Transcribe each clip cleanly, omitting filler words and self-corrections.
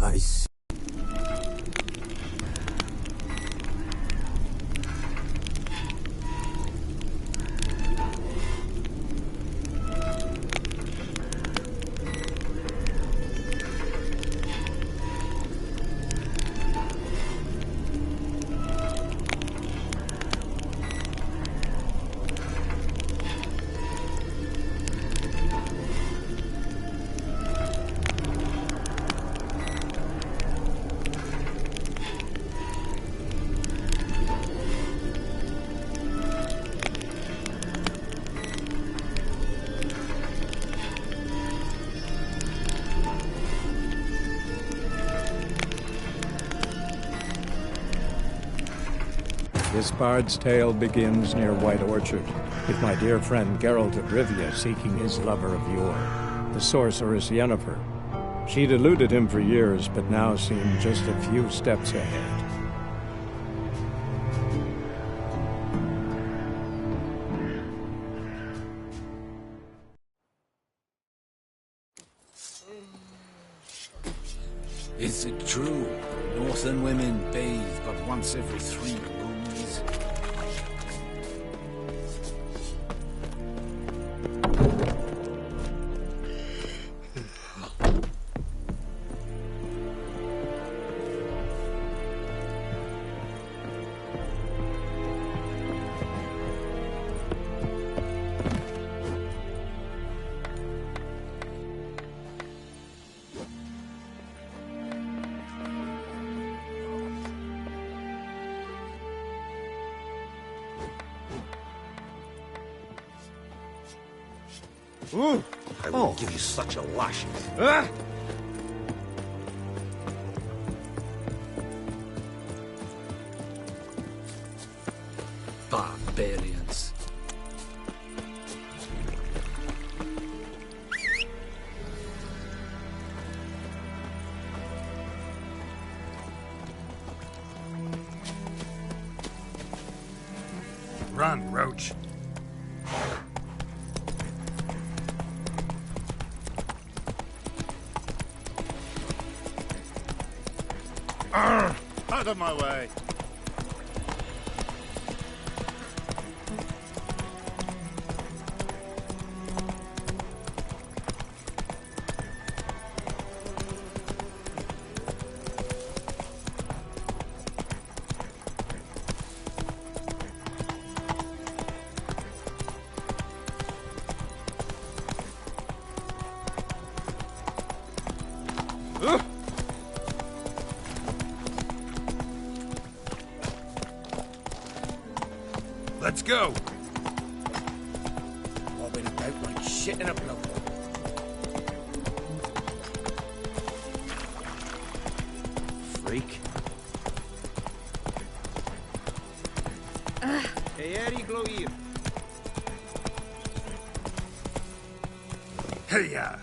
I see. This bard's tale begins near White Orchard, with my dear friend Geralt of Rivia seeking his lover of yore, the sorceress Yennefer. She'd eluded him for years, but now seemed just a few steps ahead. Is it true? Northern women bathe but once every 3 moons. Ooh. I will give you such a lashing. Barbarians. Run, Roach. Out of my way. Let's go. Bobbing about like shit in a blow. Freak. Hey, Eddie, glow here. Hey, ya.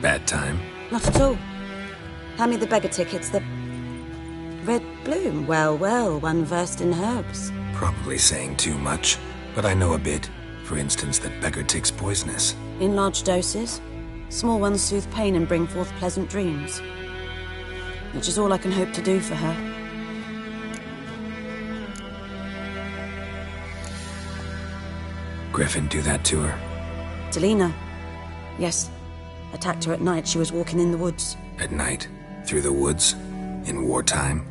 Bad time. Not at all. Hand me the beggar tickets, the red bloom. Well, well, one versed in herbs. Probably saying too much, but I know a bit. For instance, that beggar tick's poisonous. In large doses. Small ones soothe pain and bring forth pleasant dreams. Which is all I can hope to do for her. Griffin do that to her? Delina. Yes. Attacked her at night. She was walking in the woods. At night? Through the woods? In wartime?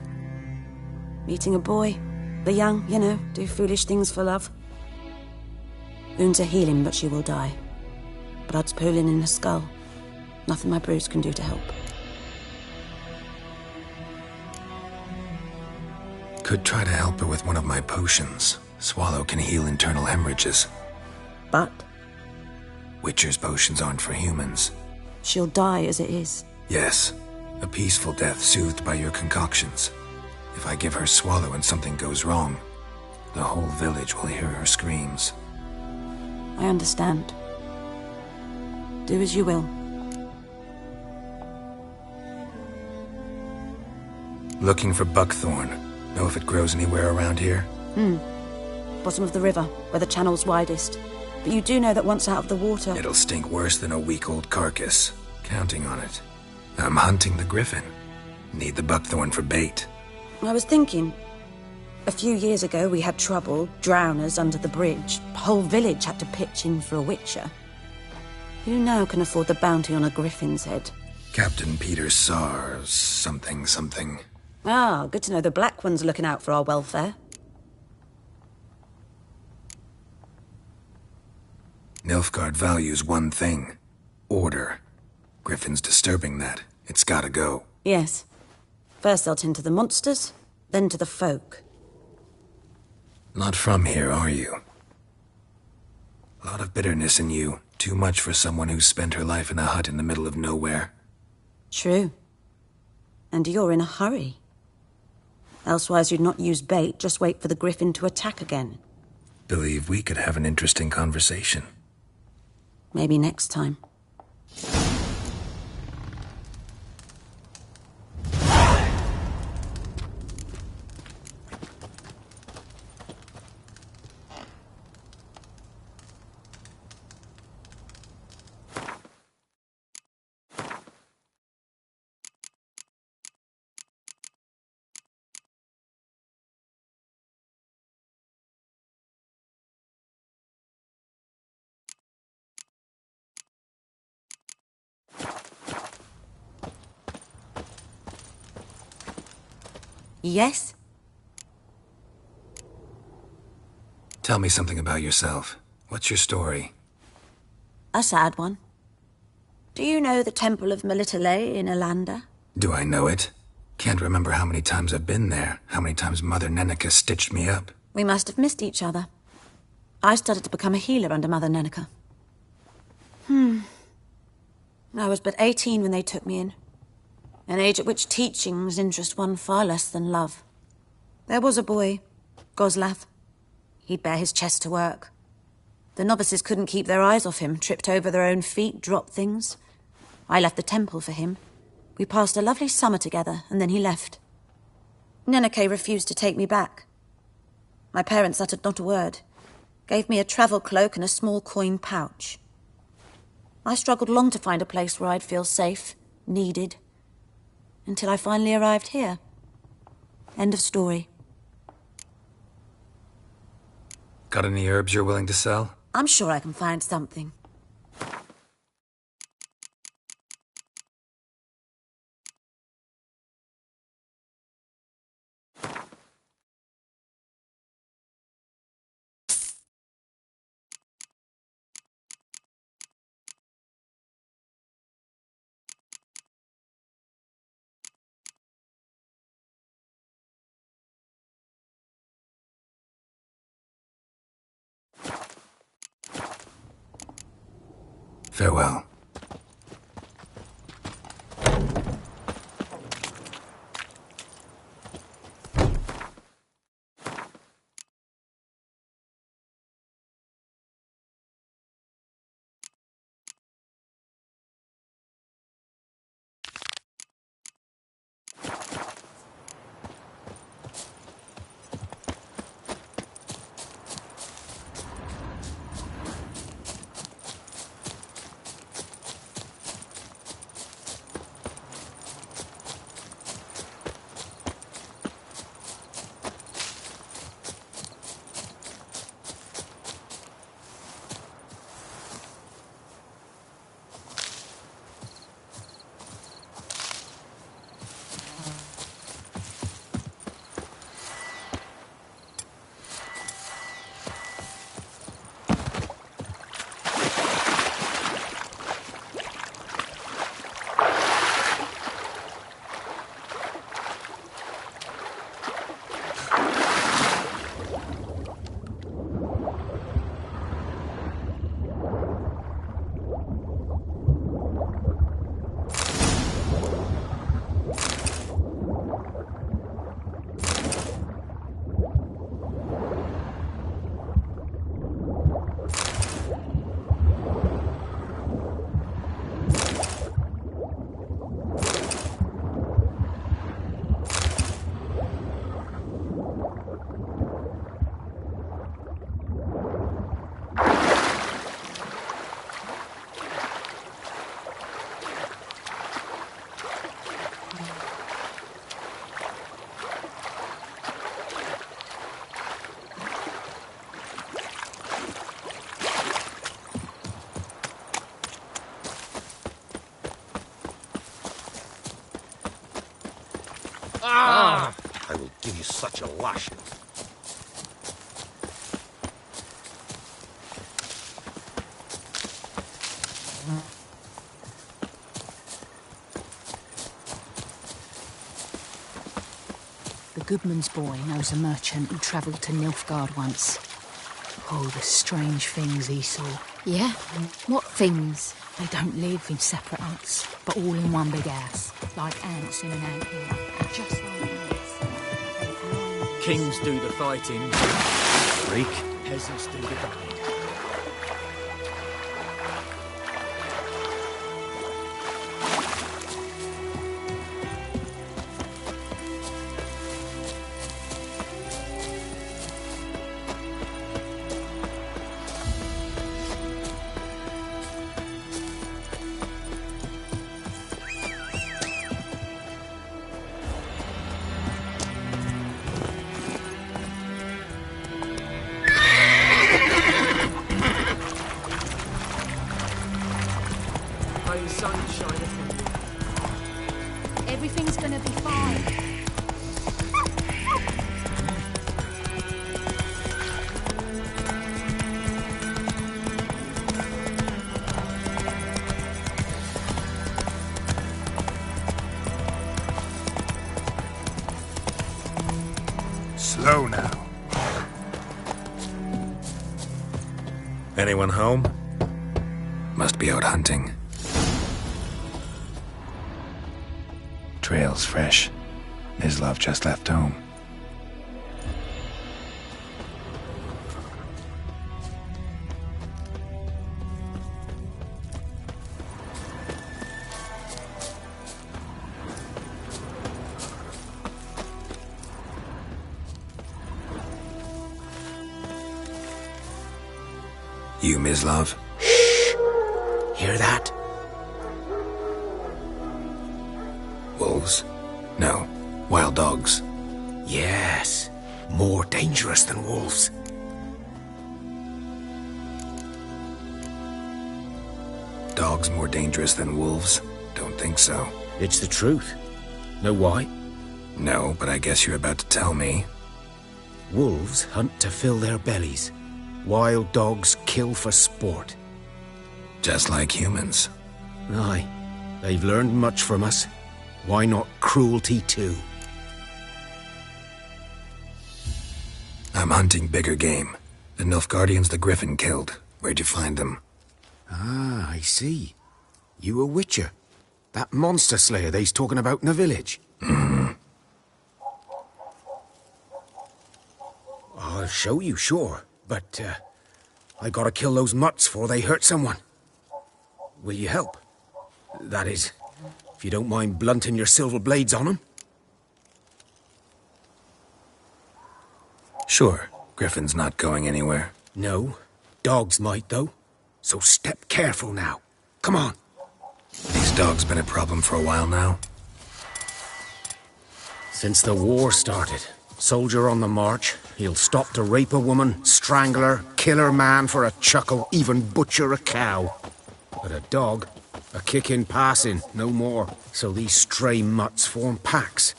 Meeting a boy. The young, you know, do foolish things for love. Wounds are healing, but she will die. Blood's pooling in her skull. Nothing my bruise can do to help. could try to help her with one of my potions. Swallow can heal internal hemorrhages. But Witcher's potions aren't for humans. she'll die as it is. Yes, a peaceful death soothed by your concoctions. If I give her Swallow and something goes wrong, the whole village will hear her screams. I understand. Do as you will. Looking for buckthorn. Know if it grows anywhere around here? Bottom of the river, where the channel's widest. But you do know that once out of the water... It'll stink worse than a week-old carcass. Counting on it. I'm hunting the griffin. Need the buckthorn for bait. I was thinking... A few years ago we had trouble, drowners under the bridge. The whole village had to pitch in for a witcher. Who now can afford the bounty on a griffin's head? Captain Peter Sar... something. Ah, good to know the Black One's looking out for our welfare. Nilfgaard values one thing. Order. Griffin's disturbing that. It's gotta go. Yes. First they'll tend to the monsters, then to the folk. Not from here, are you? A lot of bitterness in you. Too much for someone who's spent her life in a hut in the middle of nowhere. True. And you're in a hurry. Elsewise you'd not use bait, just wait for the griffin to attack again. Believe we could have an interesting conversation. Maybe next time. Yes? Tell me something about yourself. What's your story? A sad one. Do you know the Temple of Melitele in Alanda? Do I know it? Can't remember how many times I've been there, how many times Mother Neneka stitched me up. We must have missed each other. I started to become a healer under Mother Neneka. I was but 18 when they took me in. An age at which teachings interest one far less than love. There was a boy, Goslav. He'd bare his chest to work. The novices couldn't keep their eyes off him, tripped over their own feet, dropped things. I left the temple for him. We passed a lovely summer together, and then he left. Neneke refused to take me back. My parents uttered not a word. Gave me a travel cloak and a small coin pouch. I struggled long to find a place where I'd feel safe, needed, until I finally arrived here. End of story. Got any herbs you're willing to sell? I'm sure I can find something. Farewell. I will give you such a lashing. The Goodman's boy knows a merchant who travelled to Nilfgaard once. Oh, the strange things he saw. Yeah? What things? They don't live in separate huts, but all in one big house, like ants in an anthill. Just like ants. Kings do the fighting. Freak. Peasants do the dying. Everything's gonna be fine. Slow now. Anyone home? Must be out hunting. Trail's fresh. Mislav just left home. You, Mislav? Hear that? Wolves? No. Wild dogs. Yes. More dangerous than wolves. Dogs more dangerous than wolves? Don't think so. It's the truth. Know why? No, but I guess you're about to tell me. Wolves hunt to fill their bellies. Wild dogs kill for sport. Just like humans. Aye. They've learned much from us. Why not cruelty too? I'm hunting bigger game. The Nilfgaardians the Griffin killed. Where'd you find them? Ah, I see. You a witcher. That monster slayer they's talking about in the village. Mm-hmm. I'll show you, sure. But, I gotta kill those mutts before they hurt someone. Will you help? That is, if you don't mind blunting your silver blades on them. Sure. Griffin's not going anywhere. No. Dogs might, though. So step careful now. Come on. These dogs been a problem for a while now? Since the war started. Soldier on the march. He'll stop to rape a woman, strangle her, kill her man for a chuckle, even butcher a cow. But a dog, a kick in passing, no more. So these stray mutts form packs.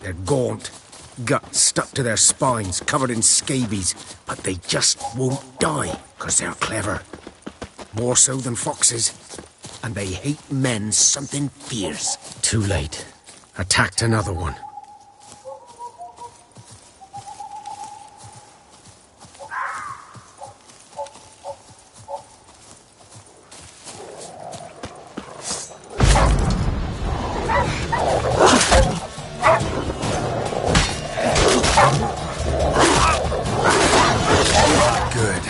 They're gaunt, guts stuck to their spines, covered in scabies, but they just won't die, 'cause they're clever. More so than foxes. And they hate men something fierce. Too late. Attacked another one. Good.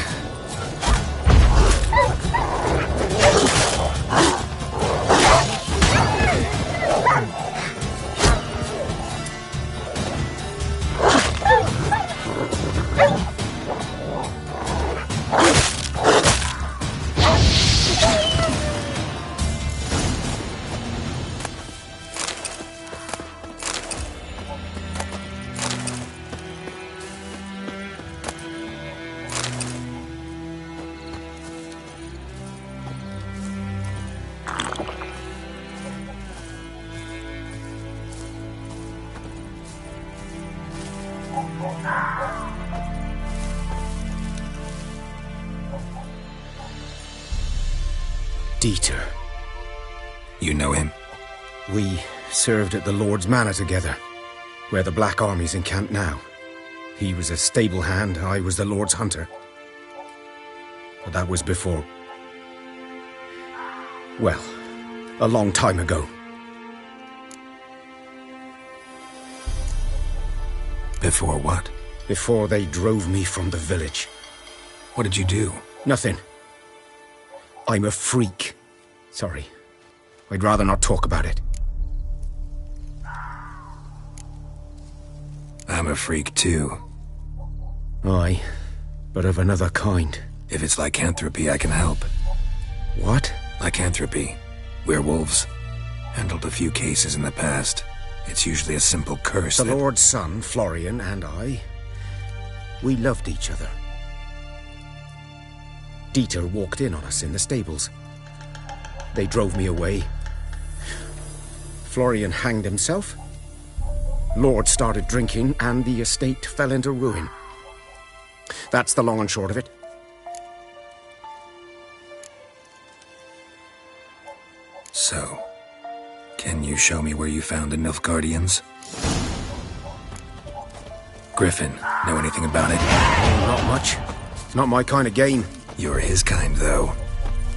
Dieter. You know him? We served at the Lord's Manor together, where the Black Army's encamped now. He was a stable hand, I was the Lord's hunter. But that was before... well, a long time ago. Before what? Before they drove me from the village. What did you do? Nothing. I'm a freak. Sorry. I'd rather not talk about it. I'm a freak too. Aye, but of another kind. If it's lycanthropy, I can help. What? Lycanthropy. Werewolves. Handled a few cases in the past. It's usually a simple curse The that... Lord's son, Florian, and I, we loved each other. Dieter walked in on us in the stables. They drove me away. Florian hanged himself. Lord started drinking, and the estate fell into ruin. That's the long and short of it. So, can you show me where you found the Nilfgaardians? Griffin, know anything about it? Not much. Not my kind of game. You're his kind, though.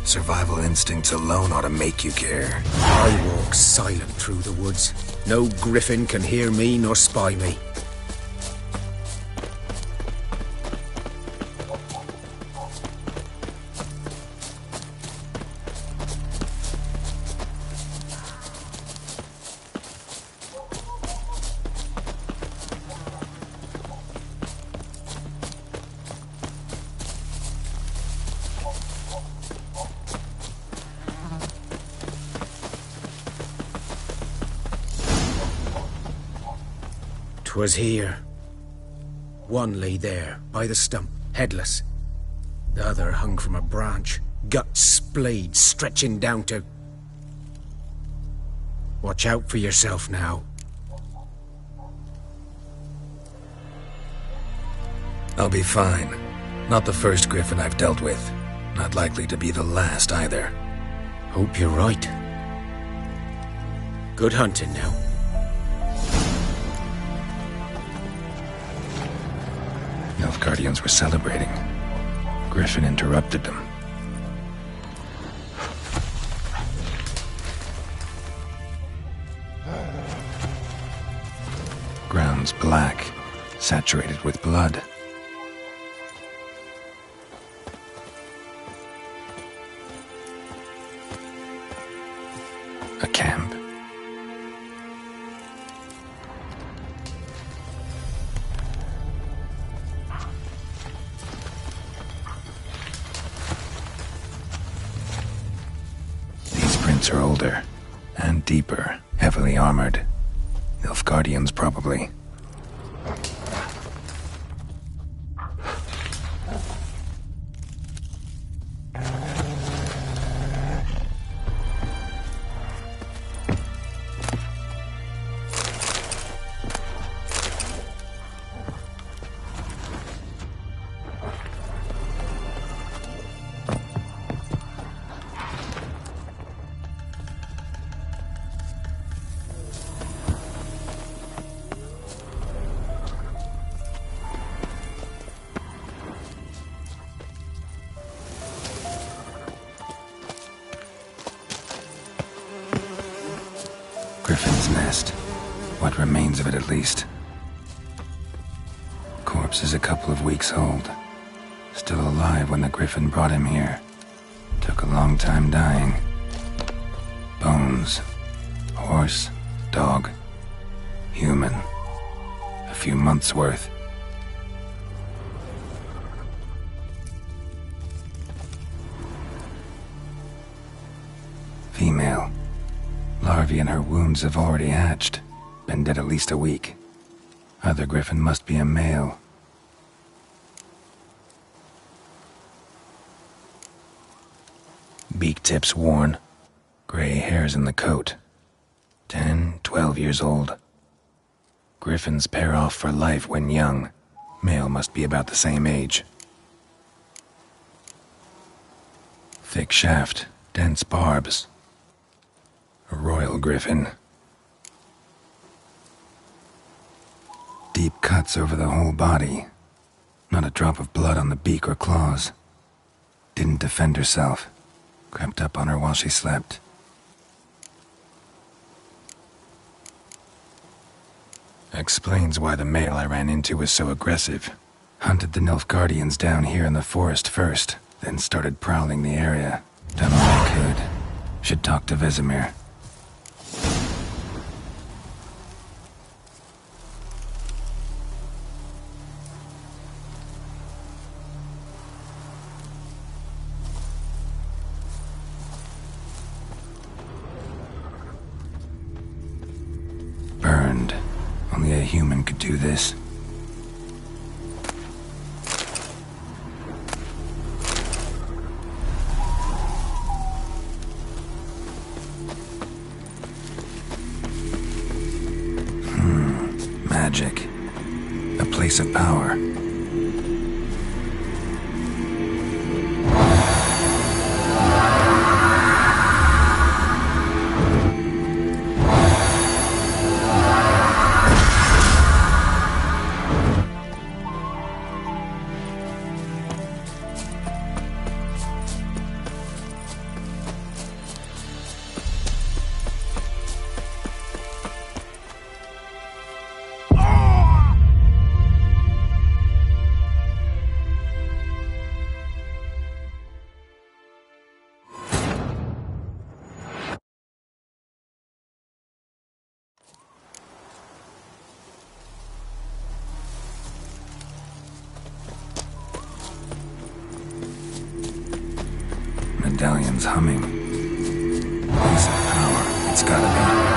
Survival instincts alone ought to make you care. I walk silent through the woods. No griffin can hear me nor spy me. Was here. One lay there, by the stump, headless. The other hung from a branch, guts splayed, stretching down to... Watch out for yourself now. I'll be fine. Not the first griffin I've dealt with. Not likely to be the last either. Hope you're right. Good hunting now. Nilfgaardians were celebrating. Griffin interrupted them. Ground's black, saturated with blood. A camp. Are older and deeper, heavily armored. Nilfgaardians, probably. Griffin's nest. What remains of it, at least. Corpse is a couple of weeks old. Still alive when the griffin brought him here. Took a long time dying. Bones. Horse. Dog. Human. A few months' worth. Female. Larvae in her wounds have already hatched. Been dead at least a week. Other griffin must be a male. Beak tips worn. Gray hairs in the coat. 10, 12 years old. Griffins pair off for life when young. Male must be about the same age. Thick shaft. Dense barbs. A royal griffin. Deep cuts over the whole body. Not a drop of blood on the beak or claws. Didn't defend herself. Crept up on her while she slept. Explains why the male I ran into was so aggressive. Hunted the Nilfgaardians down here in the forest first, then started prowling the area. Done all I could. Should talk to Vesemir. Burned. Only a human could do this. Magic. A place of power. Medallion's humming. Place of power. It's gotta be.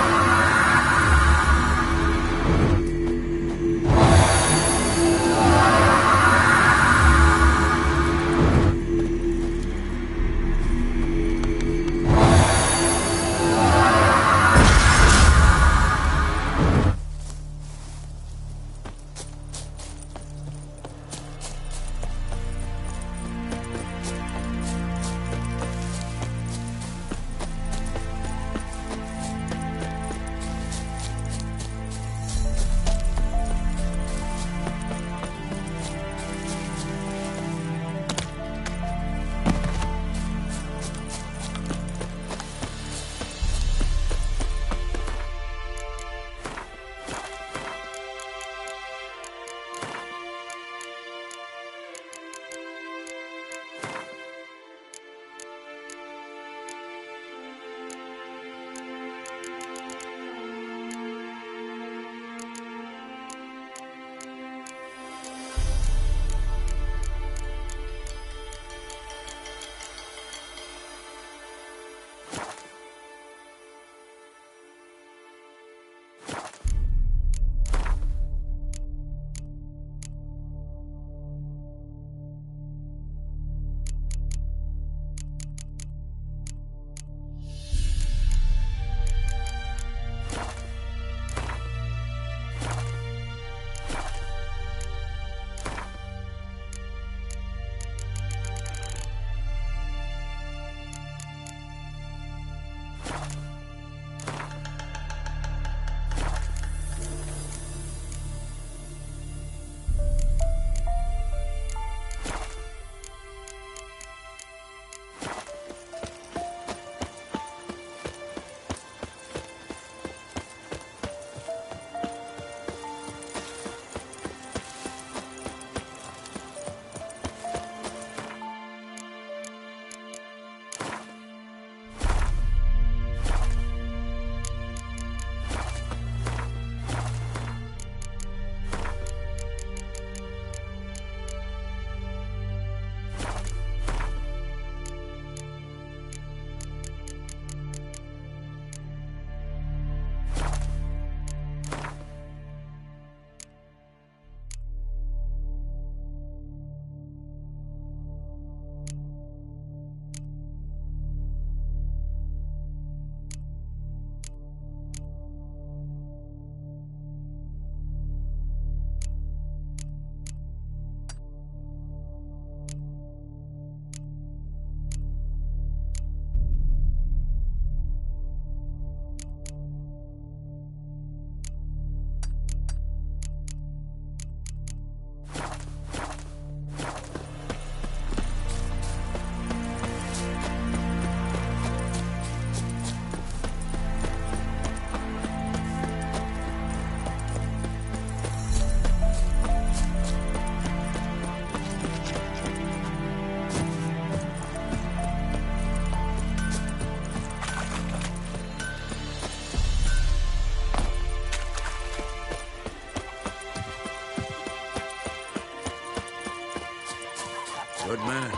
man.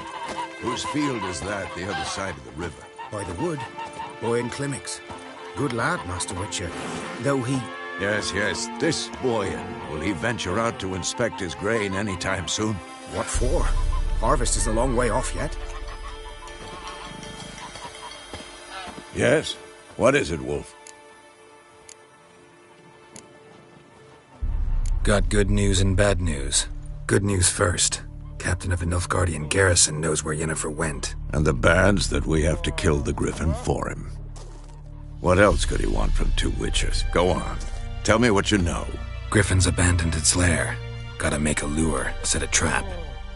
Whose field is that, the other side of the river? By the wood. Boyan Klimmix. Good lad, Master Witcher. Though he... Yes, this Boyan. Will he venture out to inspect his grain any time soon? What for? Harvest is a long way off yet. Yes? What is it, Wolf? Got good news and bad news. Good news first. Captain of the Nilfgaardian garrison knows where Yennefer went. And the bad's that we have to kill the Griffin for him. What else could he want from two witches? Go on. Tell me what you know. Griffin's abandoned its lair. Gotta make a lure, set a trap.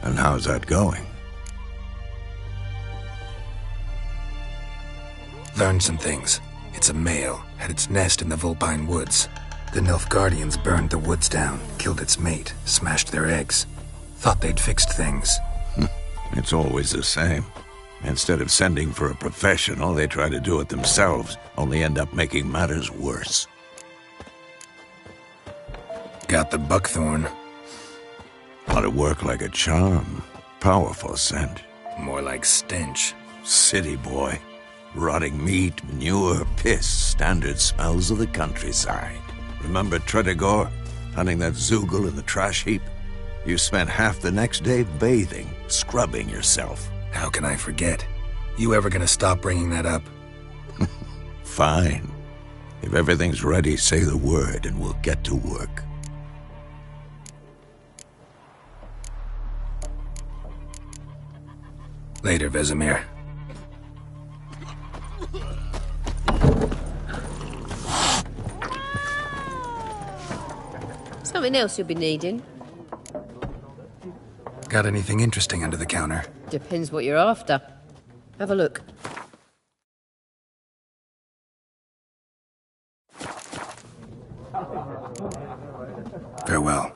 And how's that going? Learned some things. It's a male, had its nest in the Vulpine Woods. The Nilfgaardians burned the woods down, killed its mate, smashed their eggs. Thought they'd fixed things. It's always the same. Instead of sending for a professional, they try to do it themselves, only end up making matters worse. Got the buckthorn. Ought to work like a charm. Powerful scent. More like stench. City boy. Rotting meat, manure, piss, standard smells of the countryside. Remember Tredegor? Hunting that Zoogle in the trash heap? You spent half the next day bathing, scrubbing yourself. How can I forget? You ever gonna stop bringing that up? Fine. If everything's ready, say the word and we'll get to work. Later, Vesemir. Something else you'll be needing? Got anything interesting under the counter? Depends what you're after. Have a look. Farewell.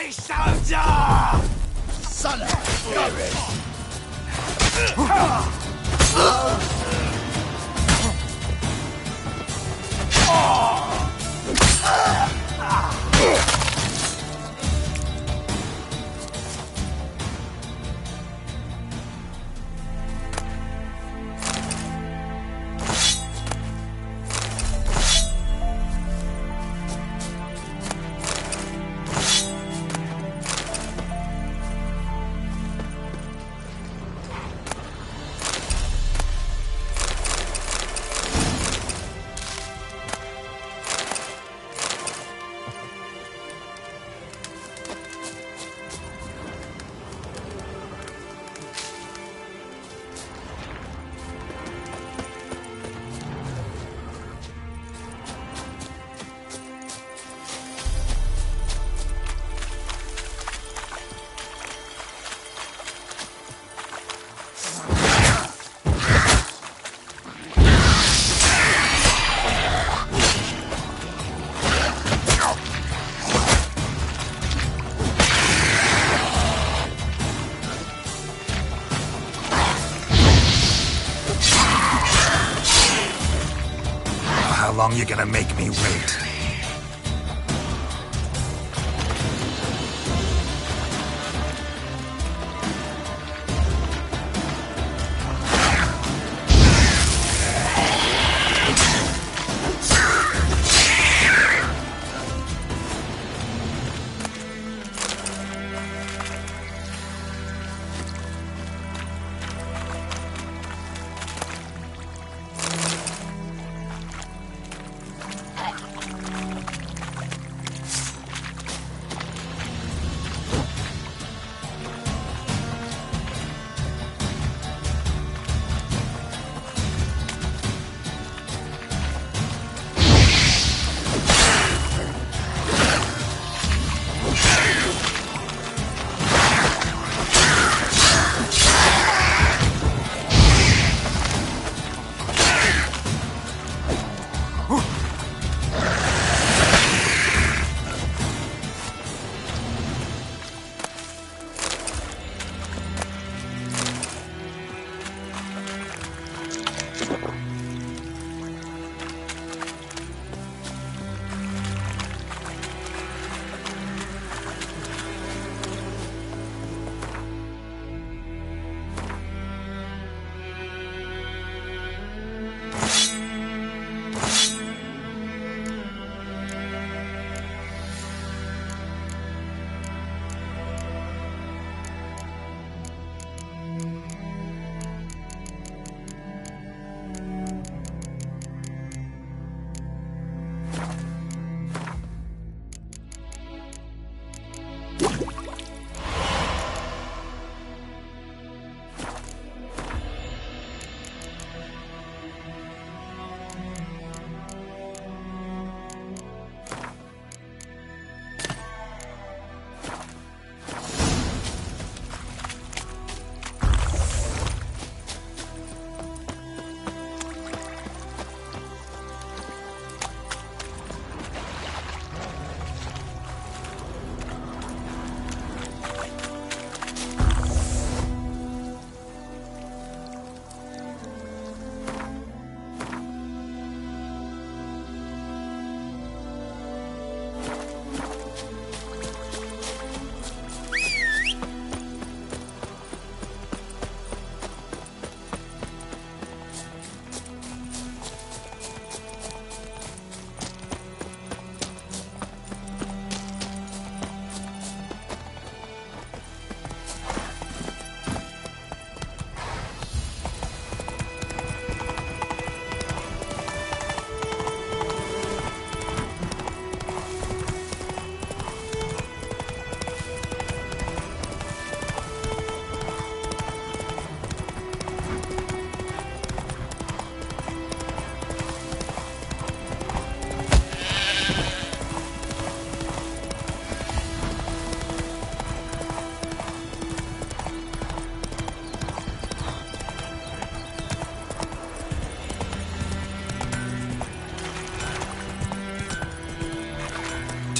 They shall die! Son of spirit! How long you gonna make me wait?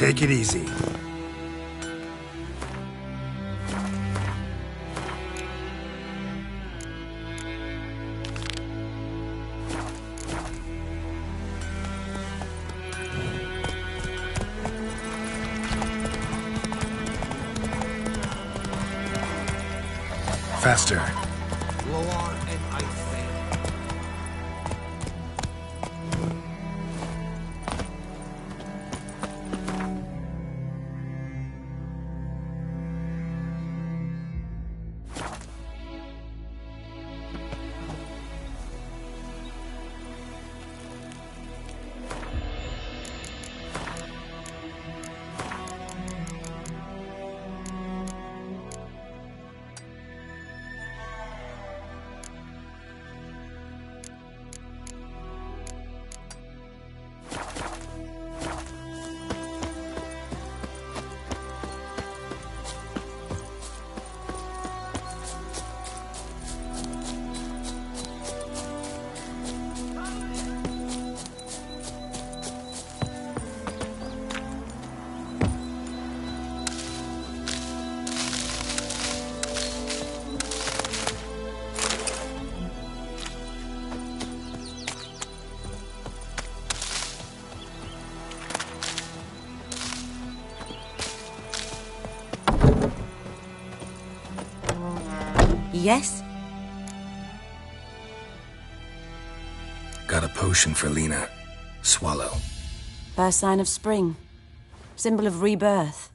Take it easy. Faster. Lower and I fail. Yes? Got a potion for Lena. Swallow. First sign of spring. Symbol of rebirth.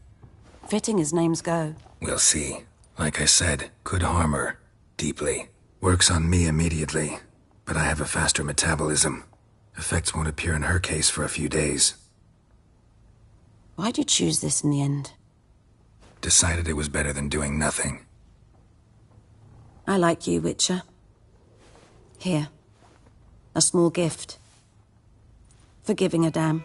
Fitting as names go. We'll see. Like I said, could harm her. Deeply. Works on me immediately. But I have a faster metabolism. Effects won't appear in her case for a few days. Why'd you choose this in the end? Decided it was better than doing nothing. I like you, Witcher. Here. A small gift. For giving a damn.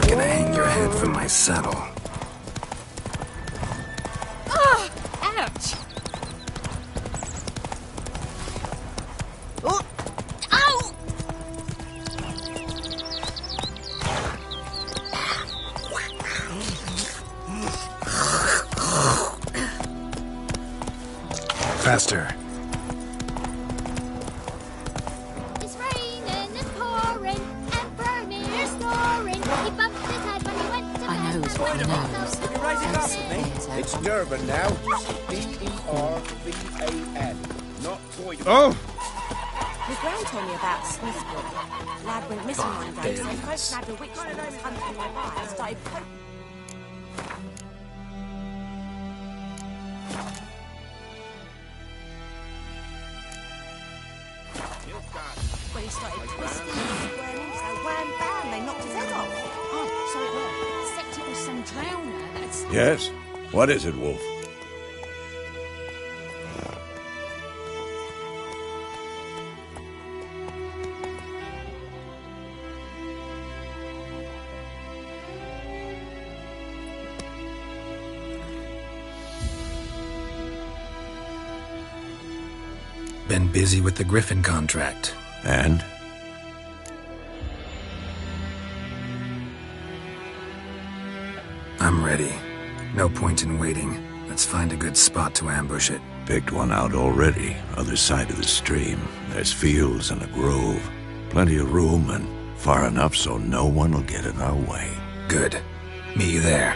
Gonna hang your head from my saddle. Ah! Ouch! Oh! Ow! Faster. my nose. It's Durban now. D-E-R-V-A-N. Not Toyman. Oh! My gran told me about Smithwood. Lad went missing one day, so folks nabbed a witch that was hunting nearby and started poking. When he started twisting and squirming, so wham bam, they knocked his head off. Oh, so it was. Except it was some drowner. That's... Yes? What is it, Wolf? Been busy with the Griffin contract. And? I'm ready. No point in waiting. Let's find a good spot to ambush it. Picked one out already. Other side of the stream. There's fields and a grove. Plenty of room and far enough so no one will get in our way. Good. Meet you there.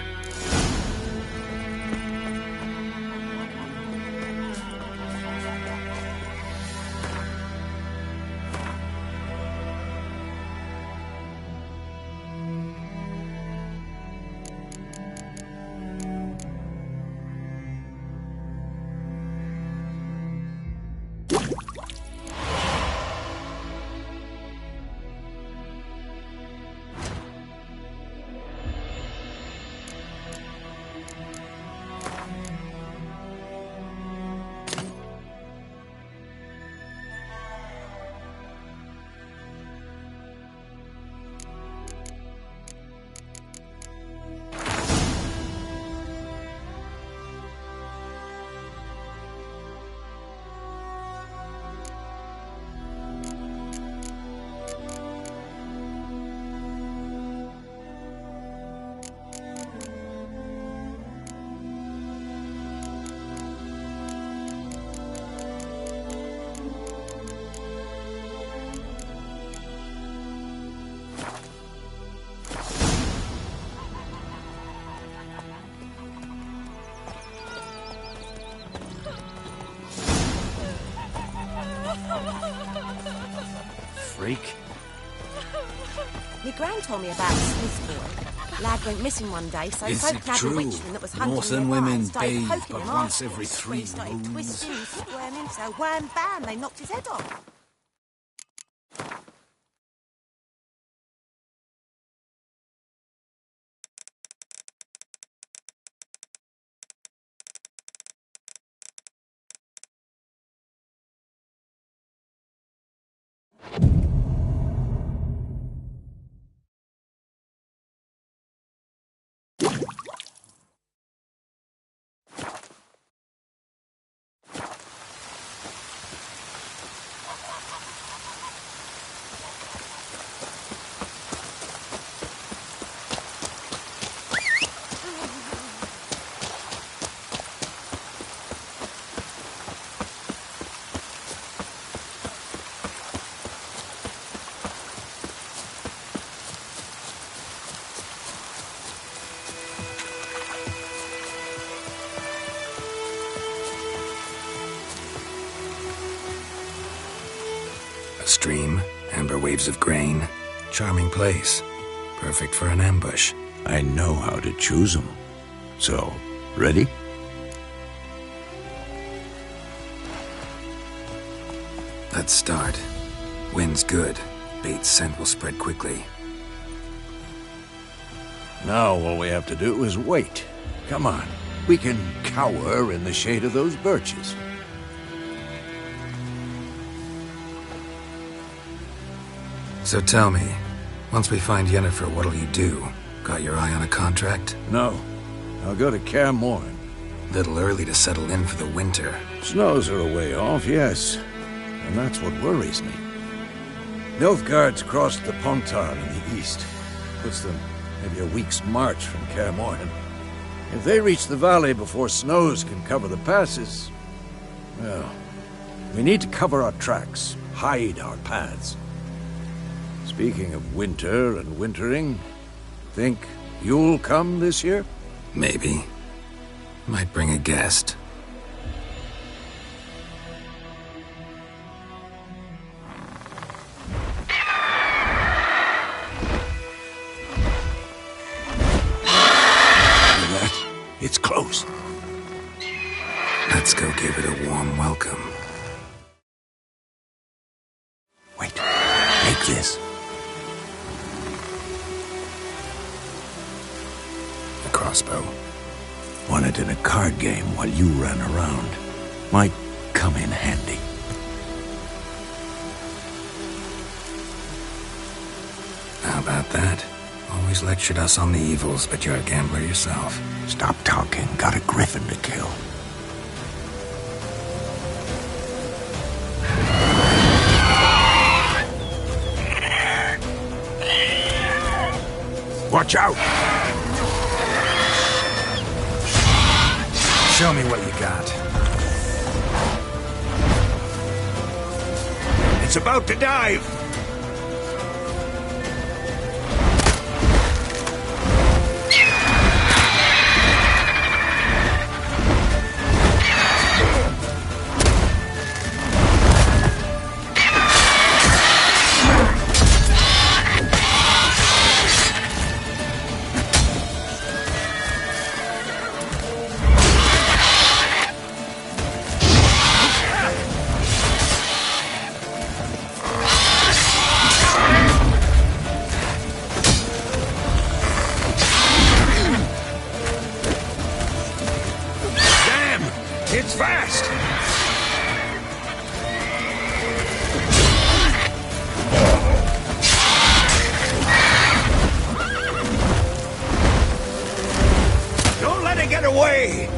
Freak. My gran told me about Smithwood. Lad went missing one day, so Is folk it nabbed a true? witchman that was hunting Northern nearby women and started bathe poking but him once afterwards. every 3 He started moons. twisting and squirming, so wham bam, they knocked his head off. A stream, amber waves of grain. Charming place. Perfect for an ambush. I know how to choose them. So, ready? Let's start. Wind's good. Bait's scent will spread quickly. Now all we have to do is wait. Come on. We can cower in the shade of those birches. So tell me, once we find Yennefer, what'll you do? Got your eye on a contract? No. I'll go to Kaer Morhen. Little early to settle in for the winter. Snows are a way off, yes. And that's what worries me. Nilfgaard's crossed the Pontar in the east. Puts them maybe a week's march from Kaer Morhen. If they reach the valley before snows can cover the passes, well, we need to cover our tracks, hide our paths. Speaking of winter and wintering, think You'll come this year? Maybe. Might bring a guest. It's close. Let's go give it a warm welcome. Wait, take this. A crossbow. Won it in a card game while you ran around. Might come in handy. How about that? Always lectured us on the evils, but you're a gambler yourself. Stop talking. Got a griffin to kill. Watch out! Show me what you got. It's about to dive! It's fast! Don't let it get away!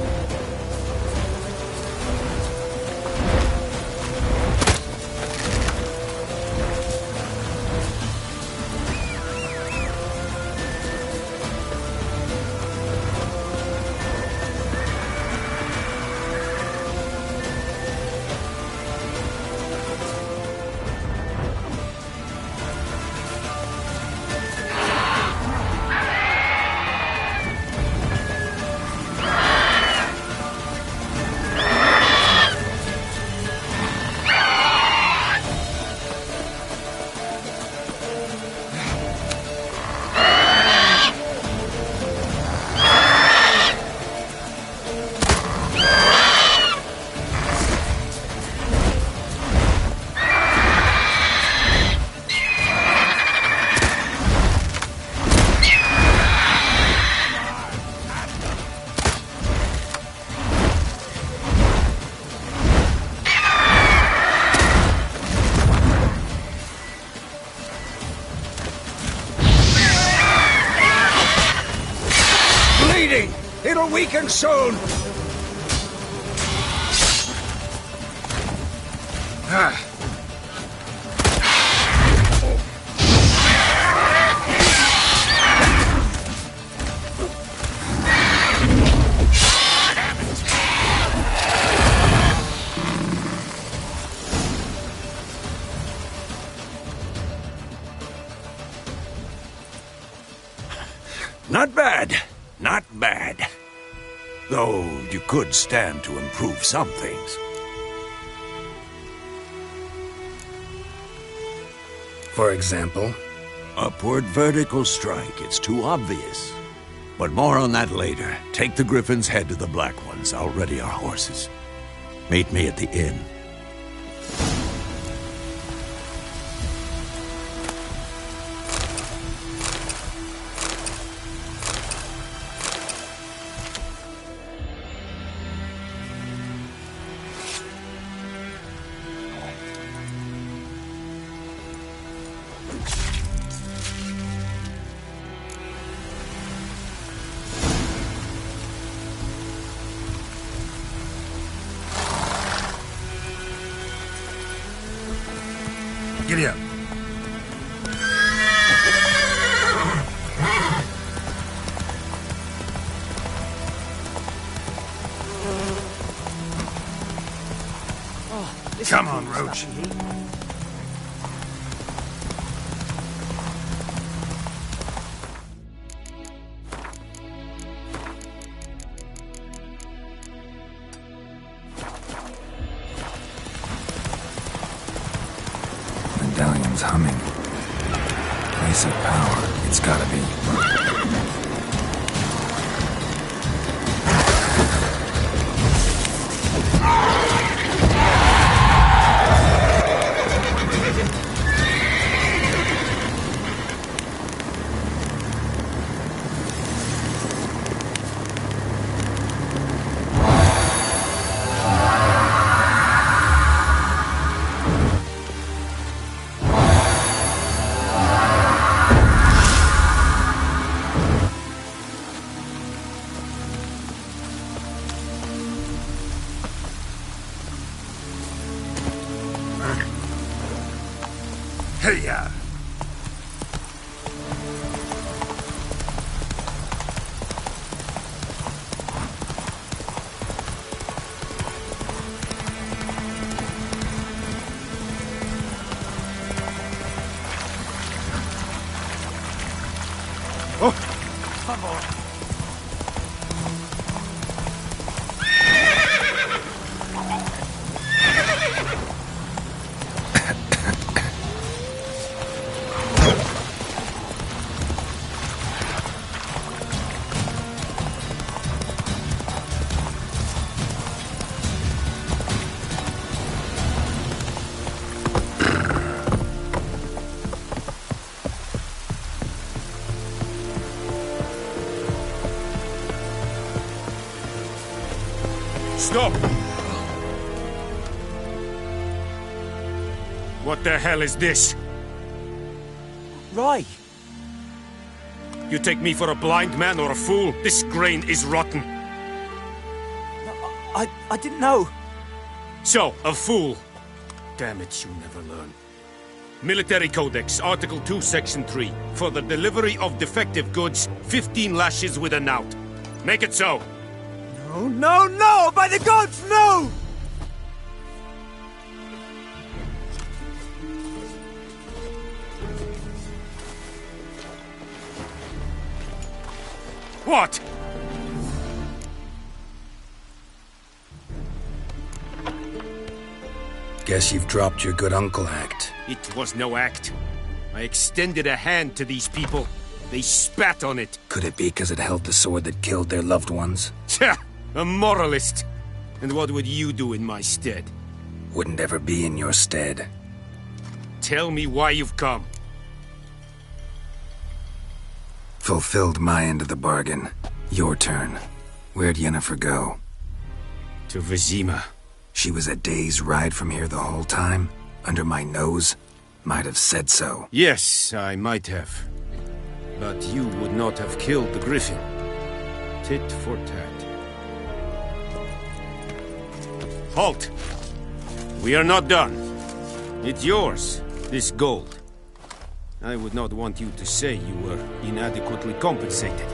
It'll weaken soon! Not bad. Not bad. Though you could stand to improve some things. For example? Upward vertical strike. It's too obvious. But more on that later. Take the Griffin's head to the Black Ones. I'll ready our horses. Meet me at the inn. Giddy up. Come on, Roach. humming. Place of power, it's gotta be. Hey-ya! Stop! What the hell is this? Right. You take me for a blind man or a fool? This grain is rotten. I didn't know. So, a fool. Damn it, you never learn. Military Codex, Article 2, Section 3. For the delivery of defective goods, 15 lashes with a knout. Make it so. No, no, no! By the gods, no! What? Guess you've dropped your good uncle act. It was no act. I extended a hand to these people. They spat on it. Could it be because it held the sword that killed their loved ones? Tja! A moralist. And what would you do in my stead? Wouldn't ever be in your stead. Tell me why you've come. Fulfilled my end of the bargain. Your turn. Where'd Yennefer go? To Vizima. She was a day's ride from here the whole time? Under my nose? Might have said so. Yes, I might have. But you would not have killed the Griffin. Tit for tat. Halt! We are not done. It's yours, this gold. I would not want you to say you were inadequately compensated.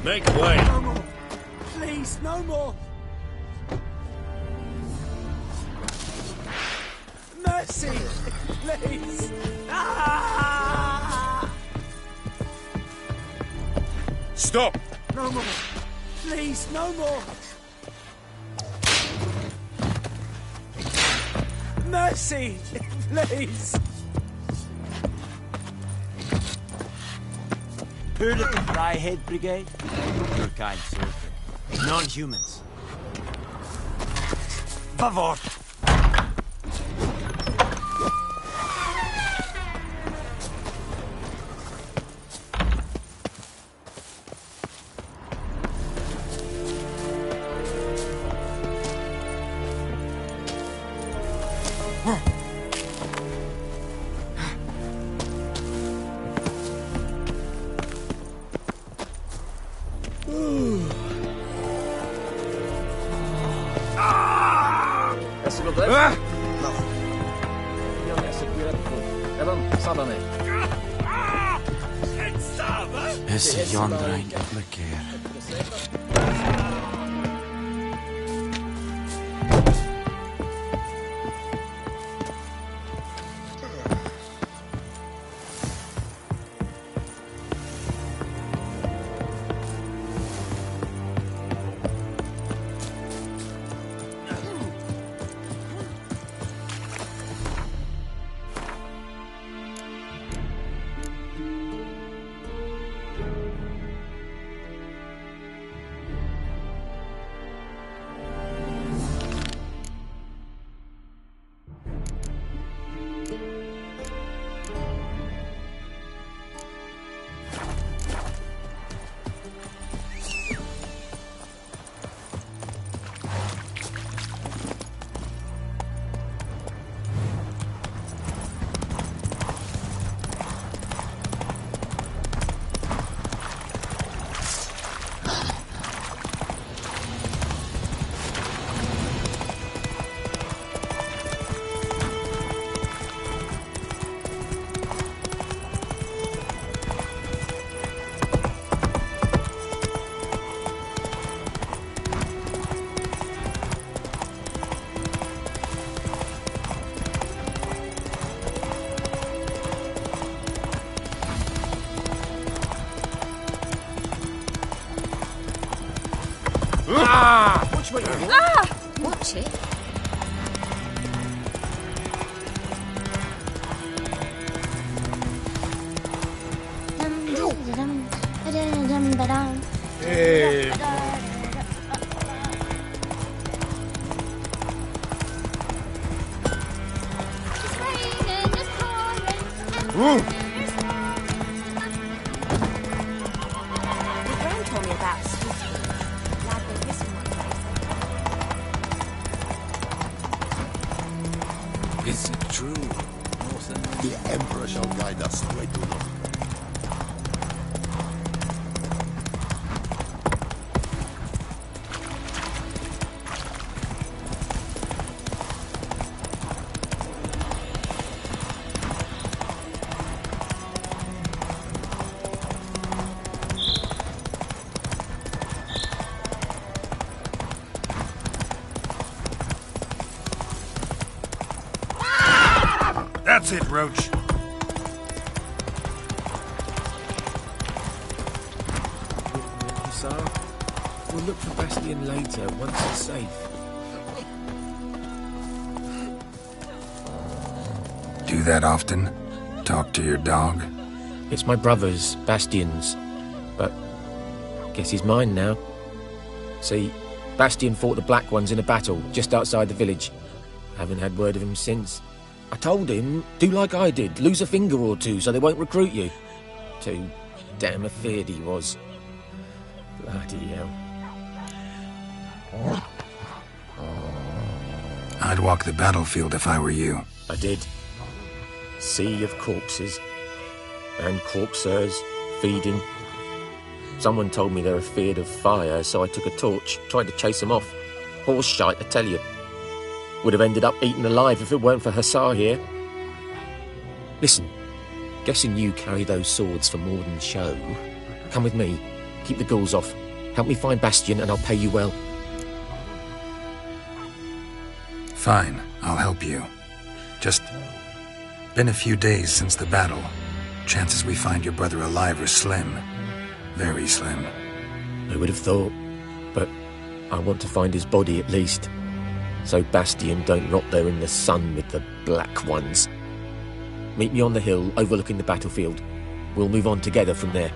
Make way! No more! Please, no more! Mercy! Please! Ah! Stop! No more! Please, no more! Mercy! Please! Heard of the Dryhead Brigade? Your kind, sir. Non-humans. Favor! Adesso lo dai? No. Io mi seguire tu. Evan, salame. Essi Jondra in plekker. Watch it. Your grand told me about Switzerland. Glad they're missing one place. Is it true? The Emperor shall guide us to a do not. That's it, Roach. Sarah, we'll look for Bastion later, once it's safe. Do that often? Talk to your dog? It's my brother's, Bastion's. But guess he's mine now. See, Bastion fought the Black Ones in a battle just outside the village. Haven't had word of him since. I told him, do like I did, lose a finger or two so they won't recruit you. Too damn afeard he was. Bloody hell. I'd walk the battlefield if I were you. I did. Sea of corpses. And corpsers feeding. Someone told me they're afeard of fire, so I took a torch, tried to chase them off. Horse shite, I tell you. Would have ended up eaten alive if it weren't for Hussar here. Listen, guessing you carry those swords for more than show. Come with me, keep the ghouls off. Help me find Bastion and I'll pay you well. Fine, I'll help you. Just been a few days since the battle. Chances we find your brother alive are slim. Very slim. I would have thought, but I want to find his body at least. So Bastion don't rot there in the sun with the Black Ones. Meet me on the hill overlooking the battlefield. We'll move on together from there.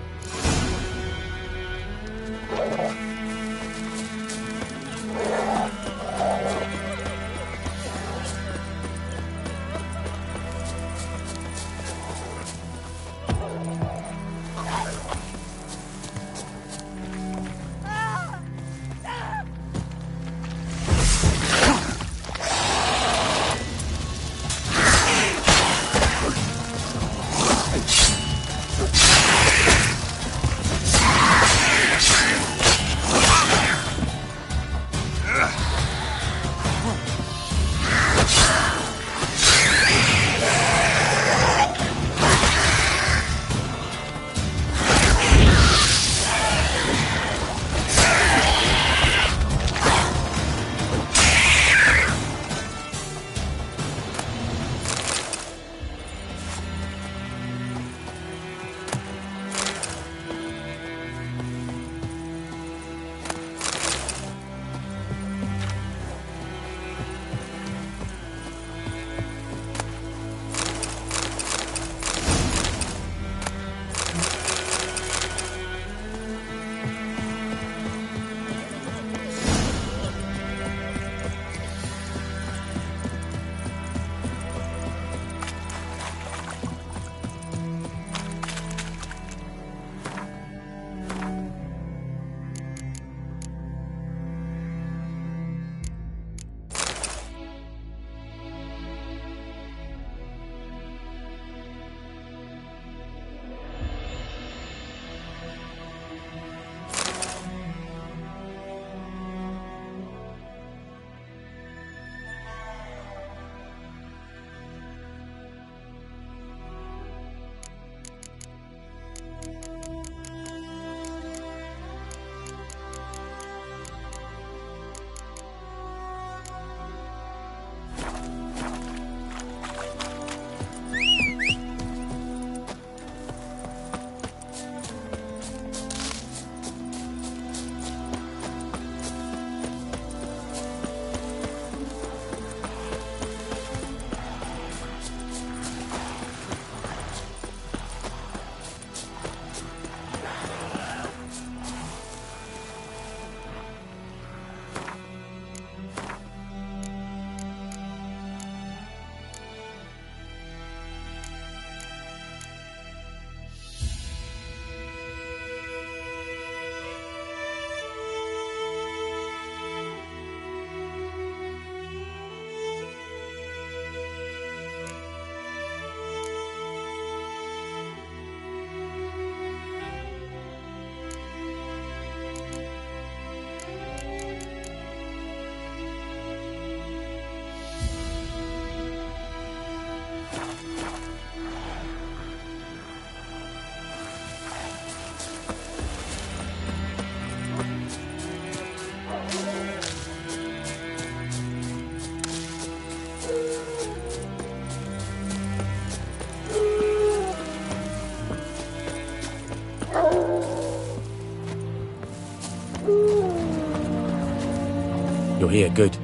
You're here, good.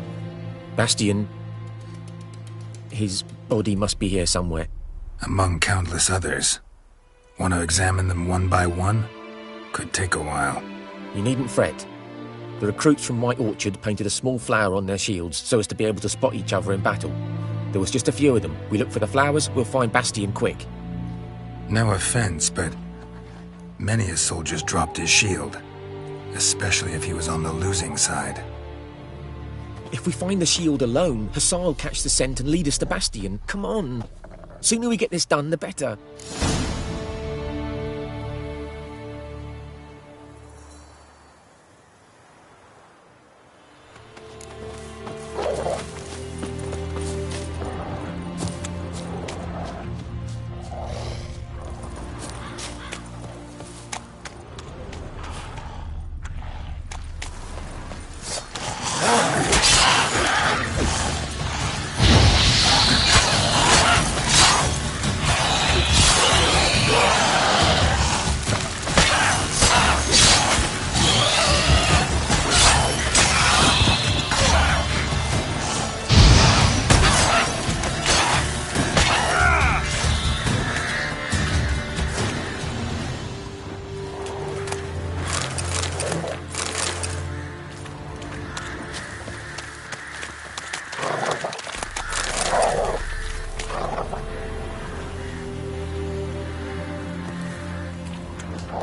Bastien... his body must be here somewhere. Among countless others. Want to examine them one by one? Could take a while. You needn't fret. The recruits from White Orchard painted a small flower on their shields so as to be able to spot each other in battle. There was just a few of them. We look for the flowers, we'll find Bastien quick. No offense, but many a soldier's dropped his shield. Especially if he was on the losing side. If we find the shield alone, Hussar will catch the scent and lead us to Bastien. Come on. Sooner we get this done, the better.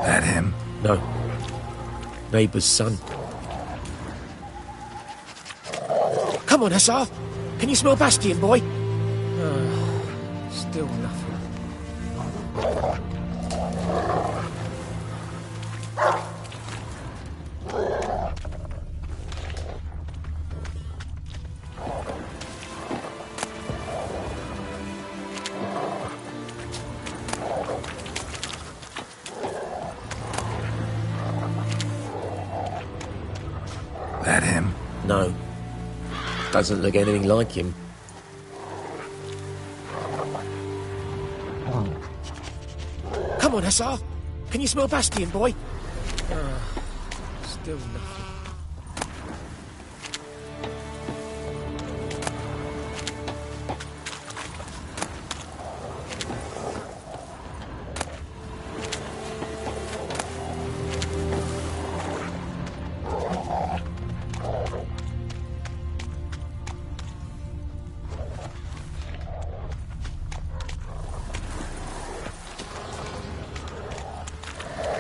That him? No. Neighbour's son. Come on, Hussar! Can you smell Bastien, boy? Still nothing. That him? No. Doesn't look anything like him. Come on, Hussar! Can you smell Bastien, boy? Still nothing.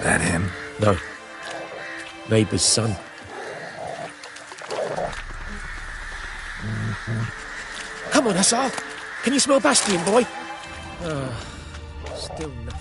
That him? No. Neighbour's son. Come on, Hussar! Can you smell Bastien, boy? Still nothing.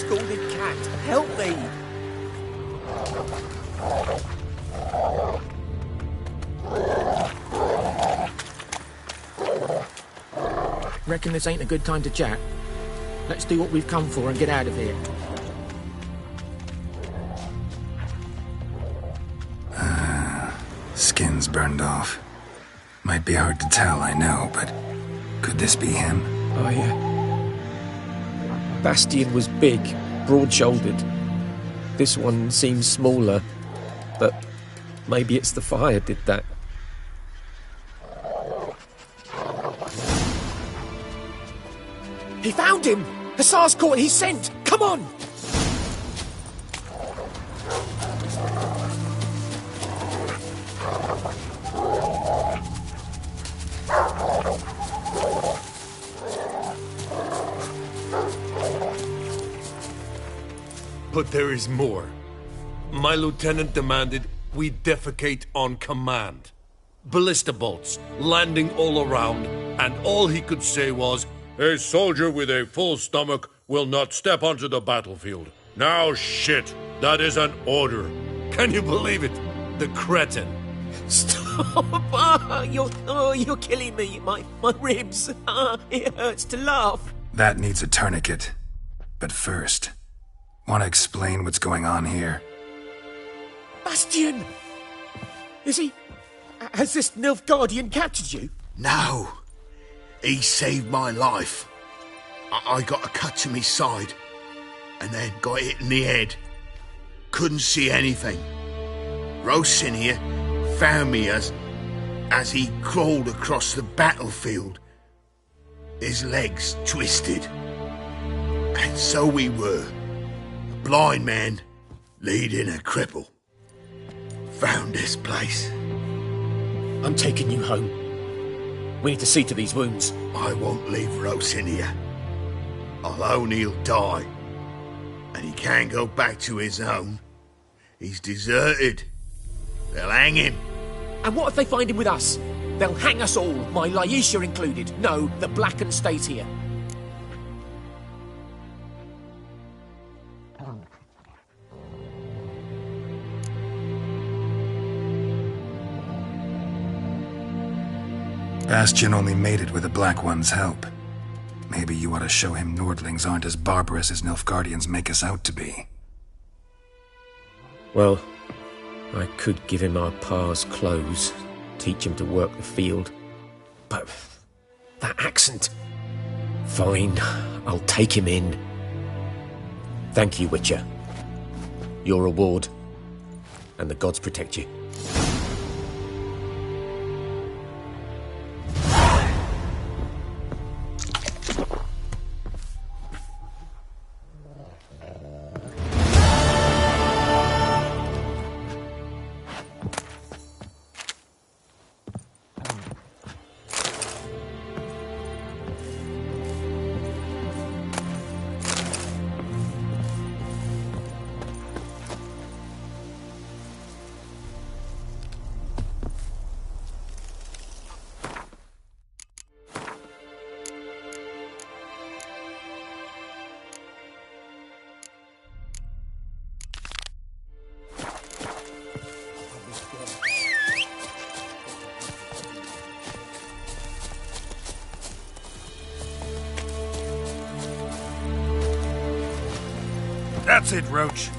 scalded cat. Help me! Reckon this ain't a good time to chat? Let's do what we've come for and get out of here. Skin's burned off. Might be hard to tell, I know, but could this be him? Oh, yeah. Bastian was big, broad-shouldered. This one seems smaller, but maybe it's the fire did that. He found him! Hussar's caught, he's sent! Come on! But there is more. My lieutenant demanded we defecate on command. Ballista bolts, landing all around, and all he could say was, "A soldier with a full stomach will not step onto the battlefield." Now shit, that is an order. Can you believe it? The cretin. Stop! You're killing me. My ribs. It hurts to laugh. That needs a tourniquet. But first, want to explain what's going on here? Bastian! Is he... Has this Nilfgaardian captured you? No. He saved my life. I got a cut to me side, and then got hit in the head. Couldn't see anything. Rosinia found me as he crawled across the battlefield. His legs twisted. And so we were. A blind man leading a cripple. Found this place. I'm taking you home. We need to see to these wounds. I won't leave Rosinia. Alone he'll die. And he can't go back to his own. He's deserted. They'll hang him. And what if they find him with us? They'll hang us all, my Laisha included. No, the Blacken stays here. Bastian only made it with the Black One's help. Maybe you ought to show him Nordlings aren't as barbarous as Nilfgaardians make us out to be. Well, I could give him our pa's clothes, teach him to work the field. But that accent... Fine, I'll take him in. Thank you, Witcher. Your reward, and the gods protect you. That's it, Roach.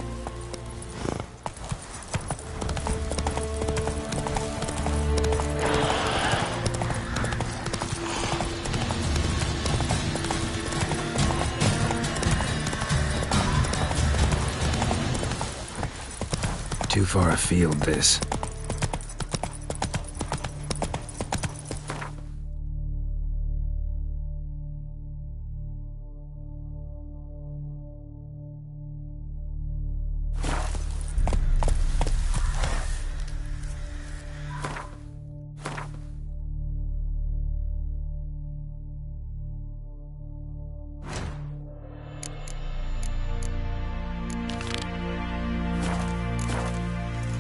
Too far afield, this.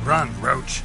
Run, Roach.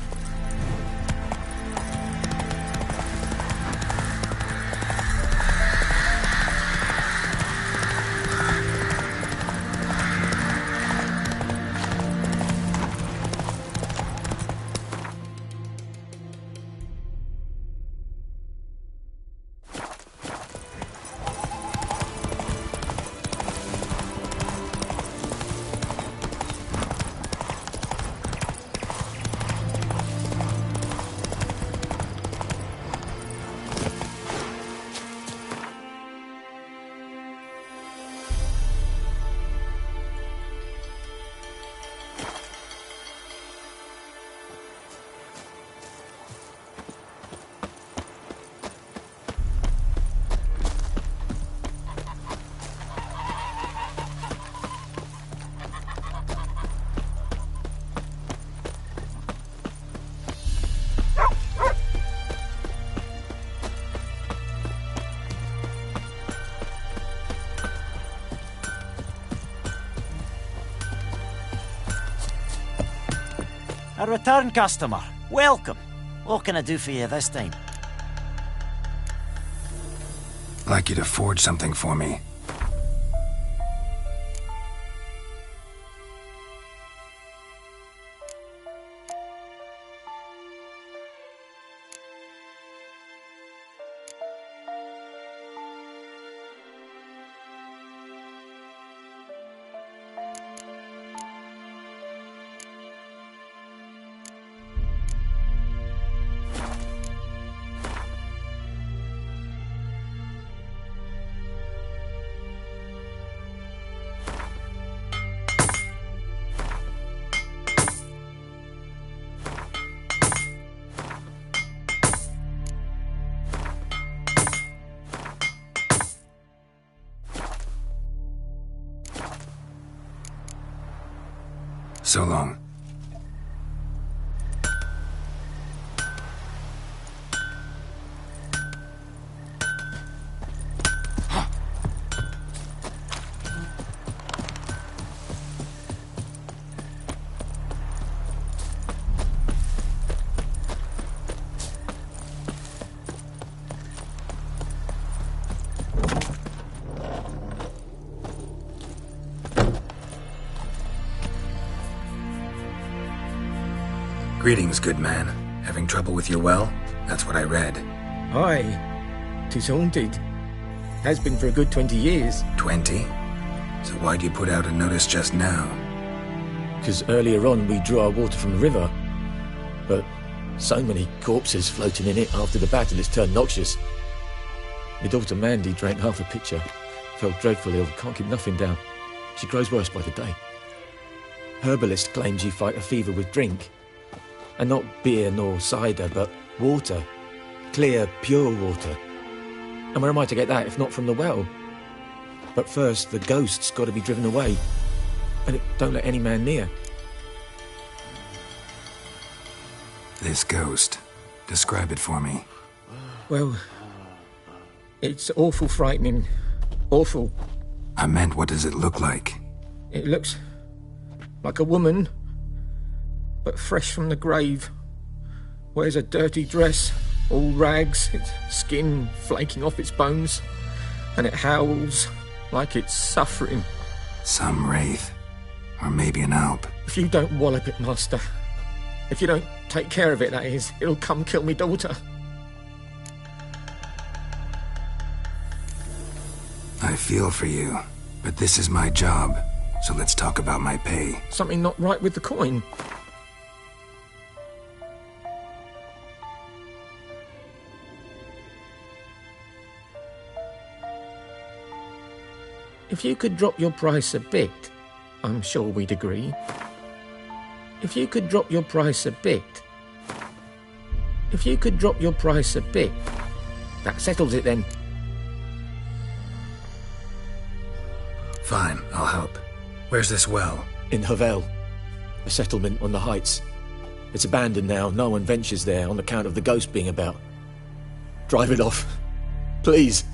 A return customer. Welcome. What can I do for you this time? I'd like you to forge something for me. So long. Greetings, good man. Having trouble with your well? That's what I read. Aye. 'Tis haunted. Has been for a good 20 years. 20? So why'd you put out a notice just now? 'Cause earlier on we drew our water from the river. But so many corpses floating in it after the battle it's turned noxious. My daughter Mandy drank half a pitcher. Felt dreadfully ill, can't keep nothing down. She grows worse by the day. Herbalist claims you fight a fever with drink. And not beer nor cider, but water. Clear, pure water. And where am I to get that if not from the well? But first, the ghost's got to be driven away. And it don't let any man near. This ghost. Describe it for me. Well, it's awful frightening. Awful. I meant, what does it look like? It looks like a woman, but fresh from the grave. Wears a dirty dress, all rags, its skin flaking off its bones, and it howls like it's suffering. Some wraith. Or maybe an alp. If you don't wallop it, Master, if you don't take care of it, that is, it'll come kill me daughter. I feel for you, but this is my job, so let's talk about my pay. Something not right with the coin. If you could drop your price a bit, I'm sure we'd agree. If you could drop your price a bit. If you could drop your price a bit, that settles it then. Fine, I'll help. Where's this well? In Havel, a settlement on the heights. It's abandoned now, no one ventures there on account of the ghost being about. Drive it off, please.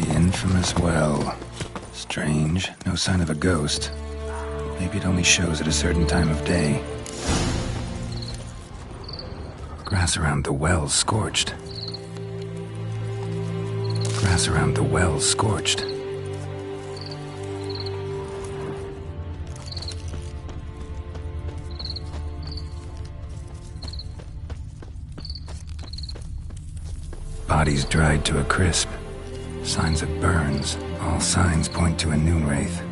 Infamous well. Strange. No sign of a ghost. Maybe it only shows at a certain time of day. Grass around the well scorched. Grass around the well scorched. Bodies dried to a crisp. Signs of burns. All signs point to a Noonwraith.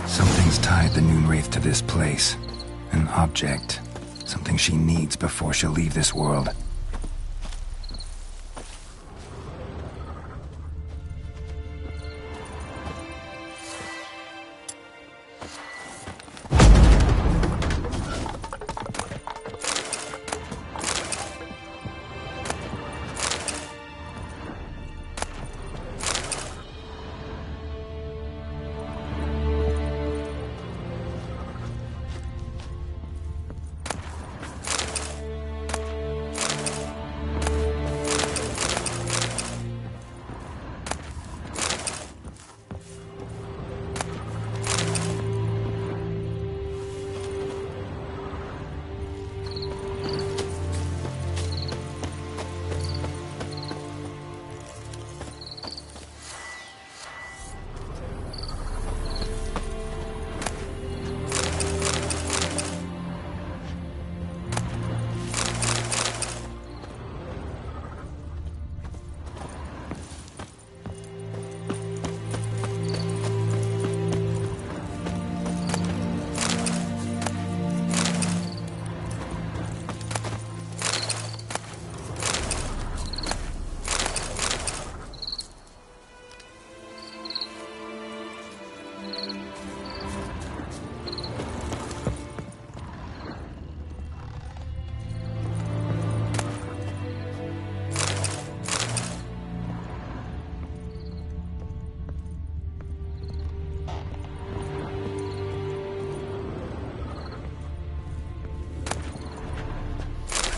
Something's tied the Noonwraith to this place. An object. Something she needs before she'll leave this world.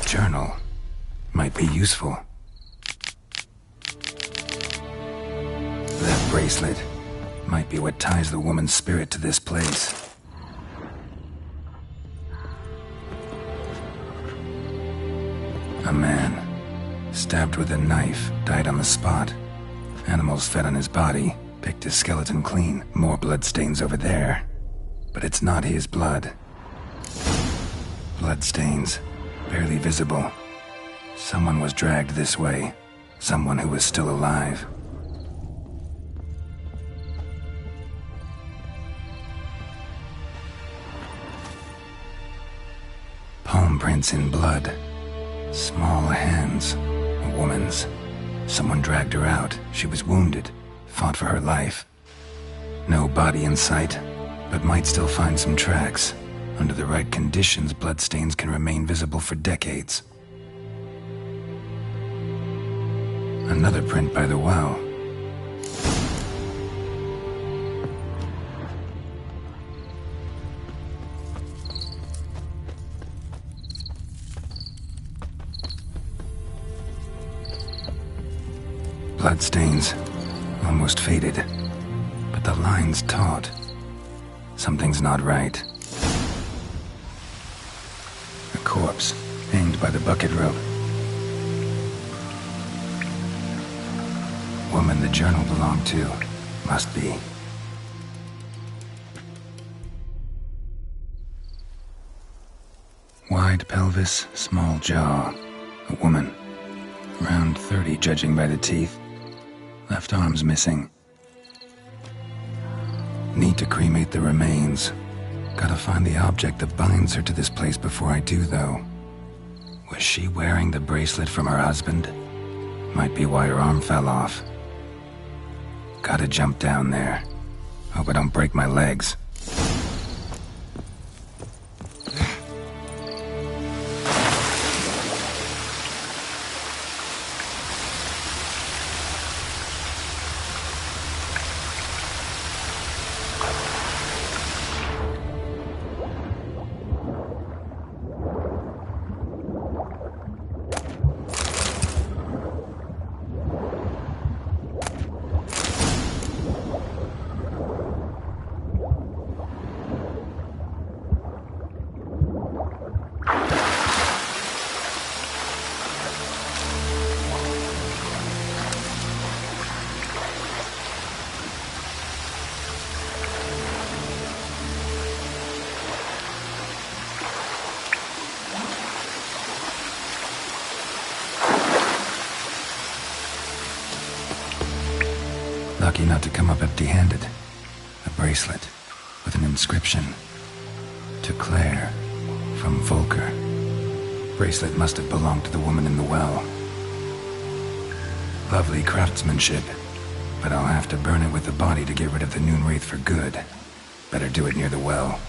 Journal might be useful. That bracelet might be what ties the woman's spirit to this place. A man, stabbed with a knife, died on the spot. Animals fed on his body, picked his skeleton clean. More bloodstains over there. But it's not his blood. Bloodstains. Barely visible. Someone was dragged this way. Someone who was still alive. Palm prints in blood. Small hands. A woman's. Someone dragged her out. She was wounded. Fought for her life. No body in sight, but might still find some tracks. Under the right conditions, bloodstains can remain visible for decades. Another print by the well. Bloodstains, almost faded, but the line's taut. Something's not right. A corpse, hanged by the bucket rope. Woman the journal belonged to, must be. Wide pelvis, small jaw. A woman. Around 30, judging by the teeth. Left arm's missing. Need to cremate the remains. Gotta find the object that binds her to this place before I do, though. Was she wearing the bracelet from her husband? Might be why her arm fell off. Gotta jump down there. Hope I don't break my legs. Lucky not to come up empty-handed. A bracelet with an inscription. To Claire, from Volker. Bracelet must have belonged to the woman in the well. Lovely craftsmanship, but I'll have to burn it with the body to get rid of the Noon Wraith for good. Better do it near the well.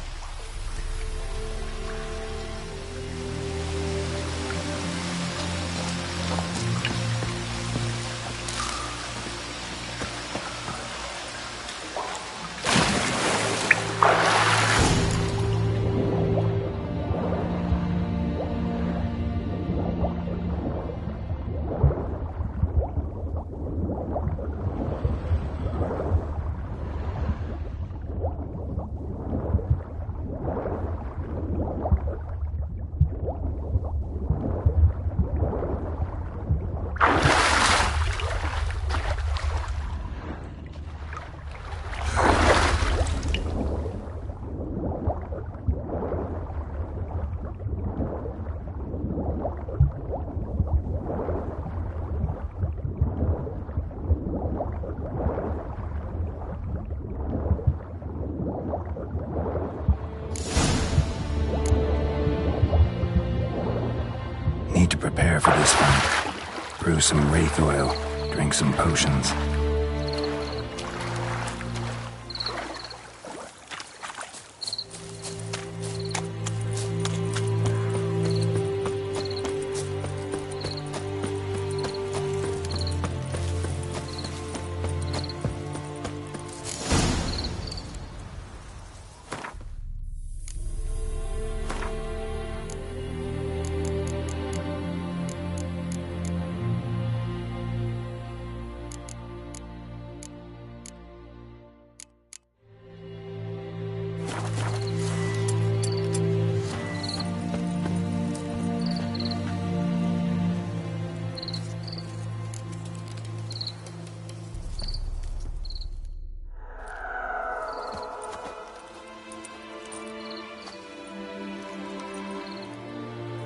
Need to prepare for this fight. Brew some wraith oil, drink some potions.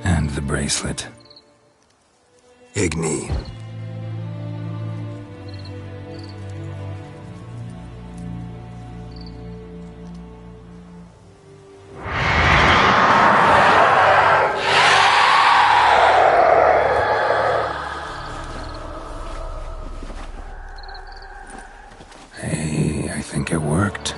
And the bracelet. Igni. Hey, I think it worked.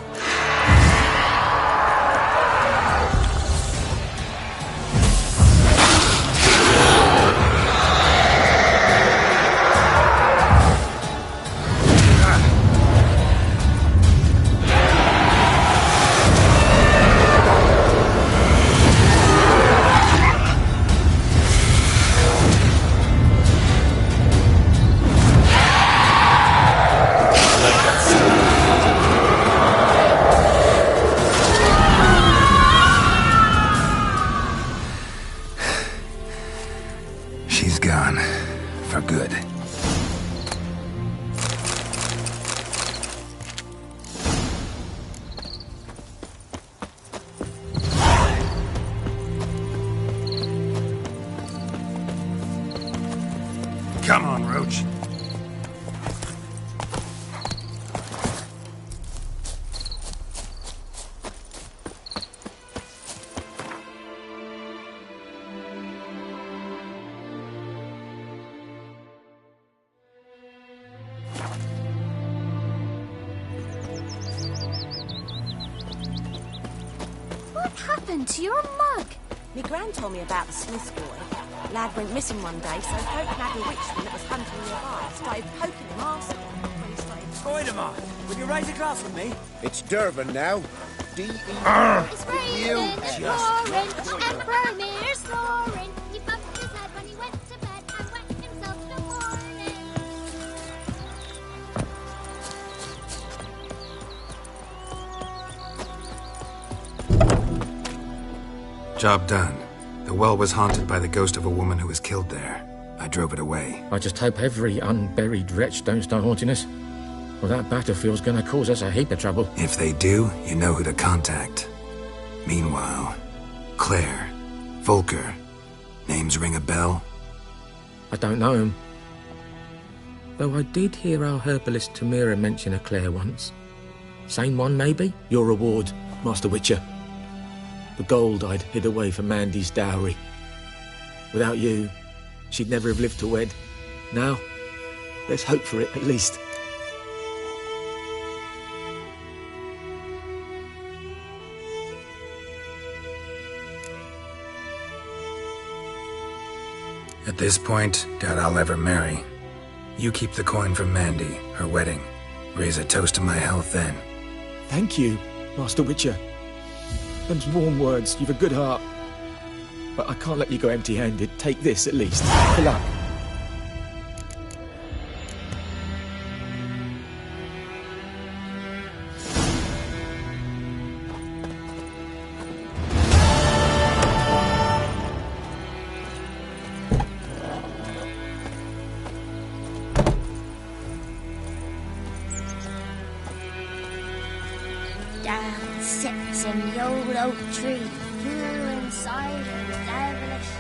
She's gone. For good. Come on, Roach. happened to your mug? Me gran told me about the Smith's boy. Lad went missing one day, so folk nabbed a witchman that was hunting nearby. Started poking him arse. Spider-Man, will you raise a glass with me? It's Dervin now. D-E... It's raining, it's pouring, and Bromir's snoring. He bumped his head when he went to bed and wet himself till morning. Job done. The well was haunted by the ghost of a woman who was killed there. I drove it away. I just hope every unburied wretch don't start haunting us. Well, that battlefield's gonna cause us a heap of trouble. If they do, you know who to contact. Meanwhile, Claire, Volker, names ring a bell? I don't know him. Though I did hear our herbalist Tamira mention a Claire once. Same one, maybe? Your reward, Master Witcher. The gold I'd hid away for Mandy's dowry. Without you, she'd never have lived to wed. Now, let's hope for it, at least. At this point, doubt I'll ever marry. You keep the coin from Mandy, her wedding. Raise a toast to my health then. Thank you, Master Witcher. Them's warm words, you've a good heart. But I can't let you go empty-handed. Take this, at least. Good luck. Down sits in the old oak tree, pure inside and devilish.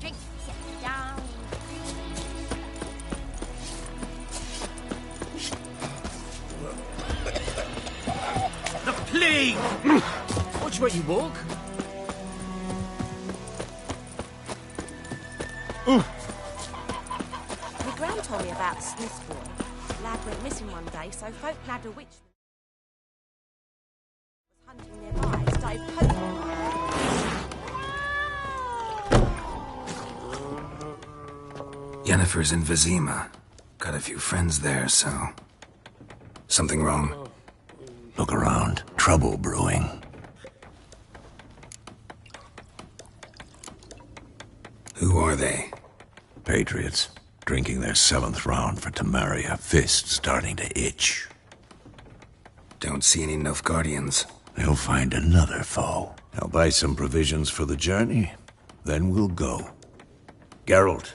Drinks it down The plague! Watch where you walk. My gran told me about the Smith's boy. Lad went missing one day, so folk nabbed a witchman was hunting nearby. Started poking him. Yennefer's in Vizima. Got a few friends there, so... Something wrong? Look around. Trouble brewing. Who are they? Patriots. Drinking their 7th round for Temeria. Fist starting to itch. Don't see any Nilfgaardians. They'll find another foe. I'll buy some provisions for the journey. Then we'll go. Geralt,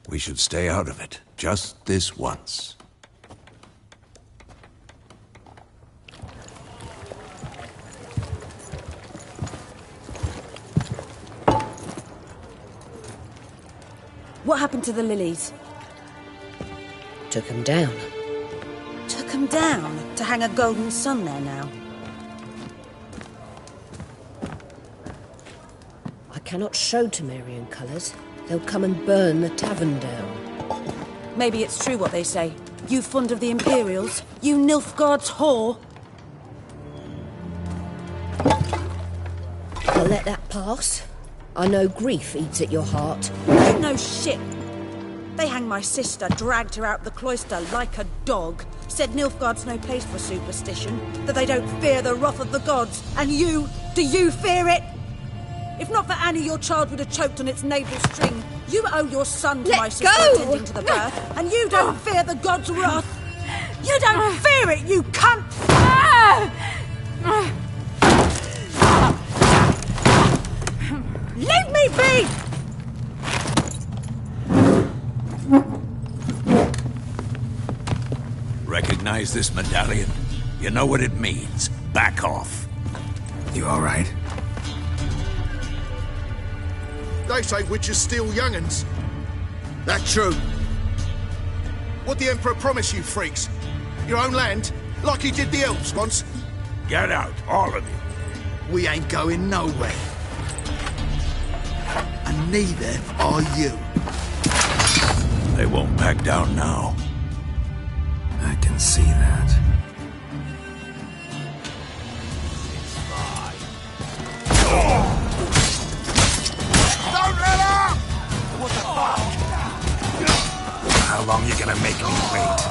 we should stay out of it. Just this once. What happened to the lilies? Took them down. Took them down to hang a golden sun there now. I cannot show Temerian colours. They'll come and burn the tavern down. Maybe it's true what they say. You fond of the Imperials? You Nilfgaard's whore? I'll let that pass. I know grief eats at your heart. You know shit. They hanged my sister, dragged her out the cloister like a dog. Said Nilfgaard's no place for superstition, that they don't fear the wrath of the gods. And you, do you fear it? If not for Annie, your child would have choked on its navel string. You owe your son to my sister attending to the birth, and you don't fear the gods' wrath. You don't fear it, you cunt! Leave me be! Recognize this medallion? You know what it means. Back off. You all right? They say witches steal young'uns. That true. What the Emperor promise you, freaks? Your own land? Like he did the elves once? Get out, all of you. We ain't going nowhere. neither are you. They won't back down now. I can see that. Don't let up! What the fuck? How long you gonna make me wait?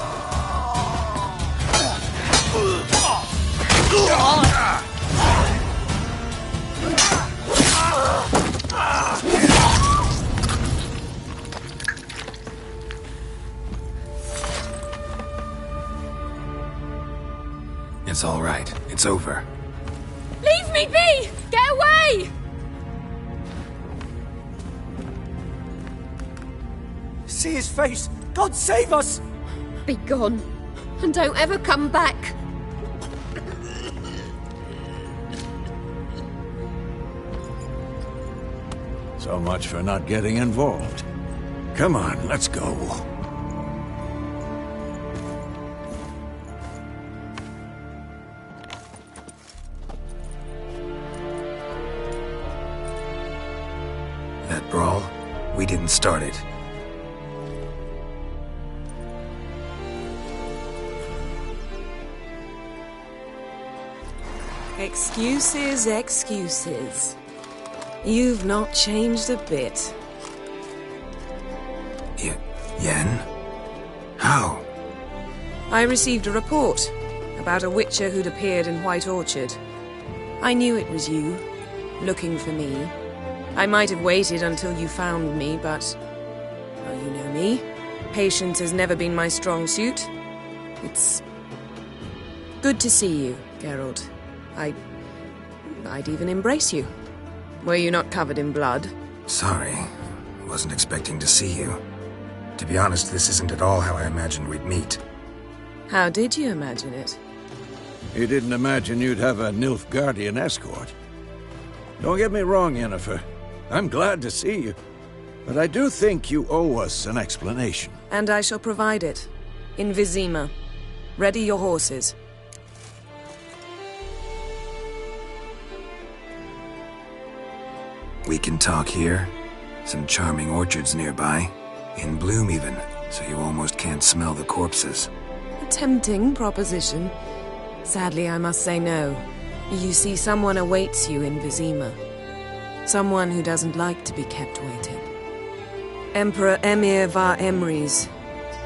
It's all right. It's over. Leave me be! Get away! See his face! God save us! Be gone. And don't ever come back. So much for not getting involved. Come on, let's go. That brawl, we didn't start it. Excuses, excuses. You've not changed a bit. Yen? How? I received a report about a witcher who'd appeared in White Orchard. I knew it was you, looking for me. I might have waited until you found me, but... well, you know me. Patience has never been my strong suit. It's... good to see you, Geralt. I'd even embrace you. Were you not covered in blood? Sorry. Wasn't expecting to see you. To be honest, this isn't at all how I imagined we'd meet. How did you imagine it? You didn't imagine you'd have a Nilfgaardian escort. Don't get me wrong, Yennefer. I'm glad to see you. But I do think you owe us an explanation. And I shall provide it. In Vizima. Ready your horses. We can talk here. Some charming orchards nearby. In bloom even, so you almost can't smell the corpses. A tempting proposition. Sadly, I must say no. You see, someone awaits you in Vizima. Someone who doesn't like to be kept waiting. Emperor Emir var Emreis.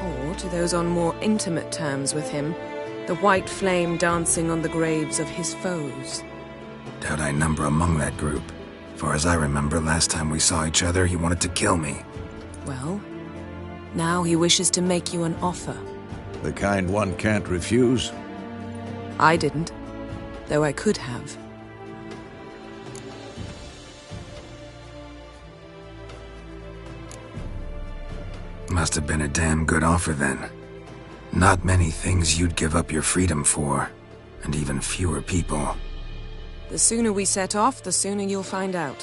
Or, to those on more intimate terms with him, the white flame dancing on the graves of his foes. Doubt I number among that group. Far as I remember, last time we saw each other, he wanted to kill me. Well, now he wishes to make you an offer. The kind one can't refuse? I didn't, though I could have. Must have been a damn good offer then. Not many things you'd give up your freedom for, and even fewer people. The sooner we set off, the sooner you'll find out.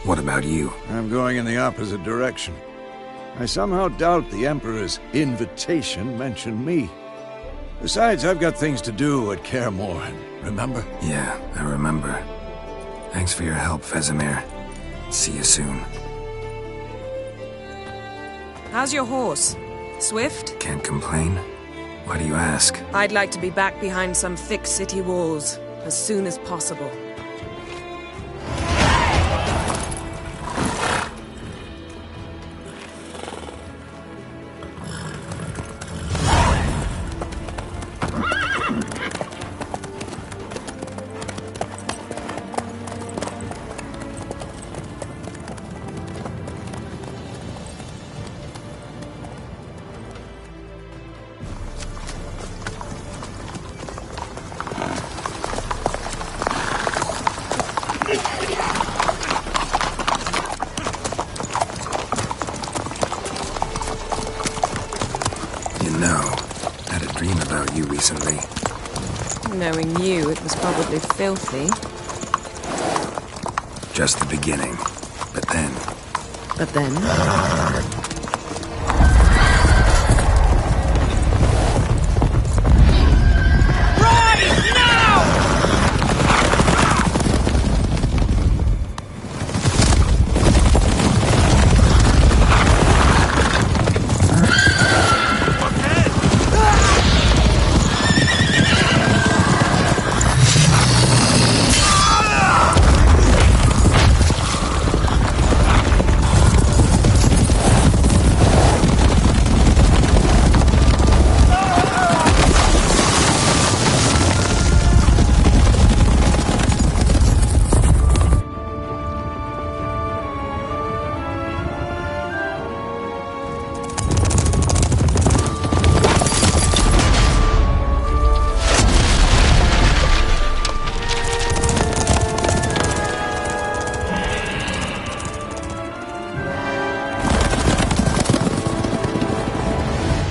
What about you? I'm going in the opposite direction. I somehow doubt the Emperor's invitation mentioned me. Besides, I've got things to do at Kaer Morhen, remember? Yeah, I remember. Thanks for your help, Vesemir. See you soon. How's your horse? Swift? Can't complain. Why do you ask? I'd like to be back behind some thick city walls as soon as possible. Recently. Knowing you, it was probably filthy. Just the beginning. But then... But then?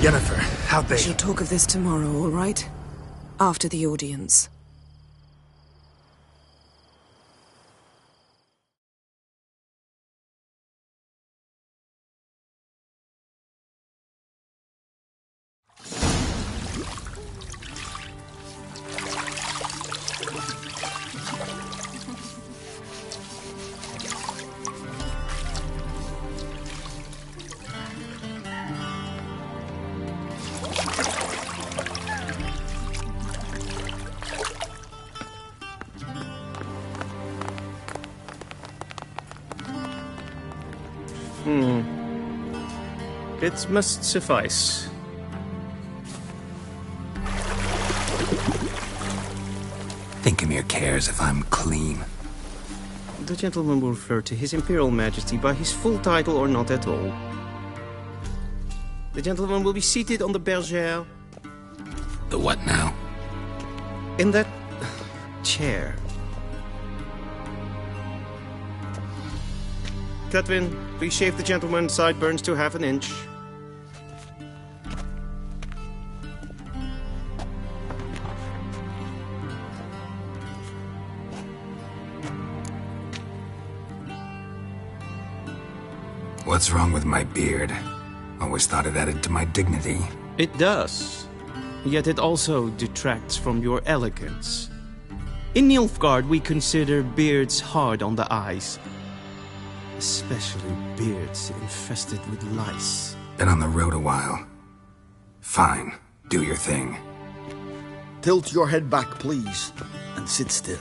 Yennefer, how'd they... We shall talk of this tomorrow, all right? After the audience. It must suffice. Thinkamir cares if I'm clean. The gentleman will refer to His Imperial Majesty by his full title or not at all. The gentleman will be seated on the bergère. The what now? In that chair. Cutwin, please shave the gentleman's sideburns to half an inch. What's wrong with my beard? Always thought it added to my dignity. It does. Yet it also detracts from your elegance. In Nilfgaard, we consider beards hard on the eyes. Especially beards infested with lice. Been on the road a while. Fine. Do your thing. Tilt your head back, please, and sit still.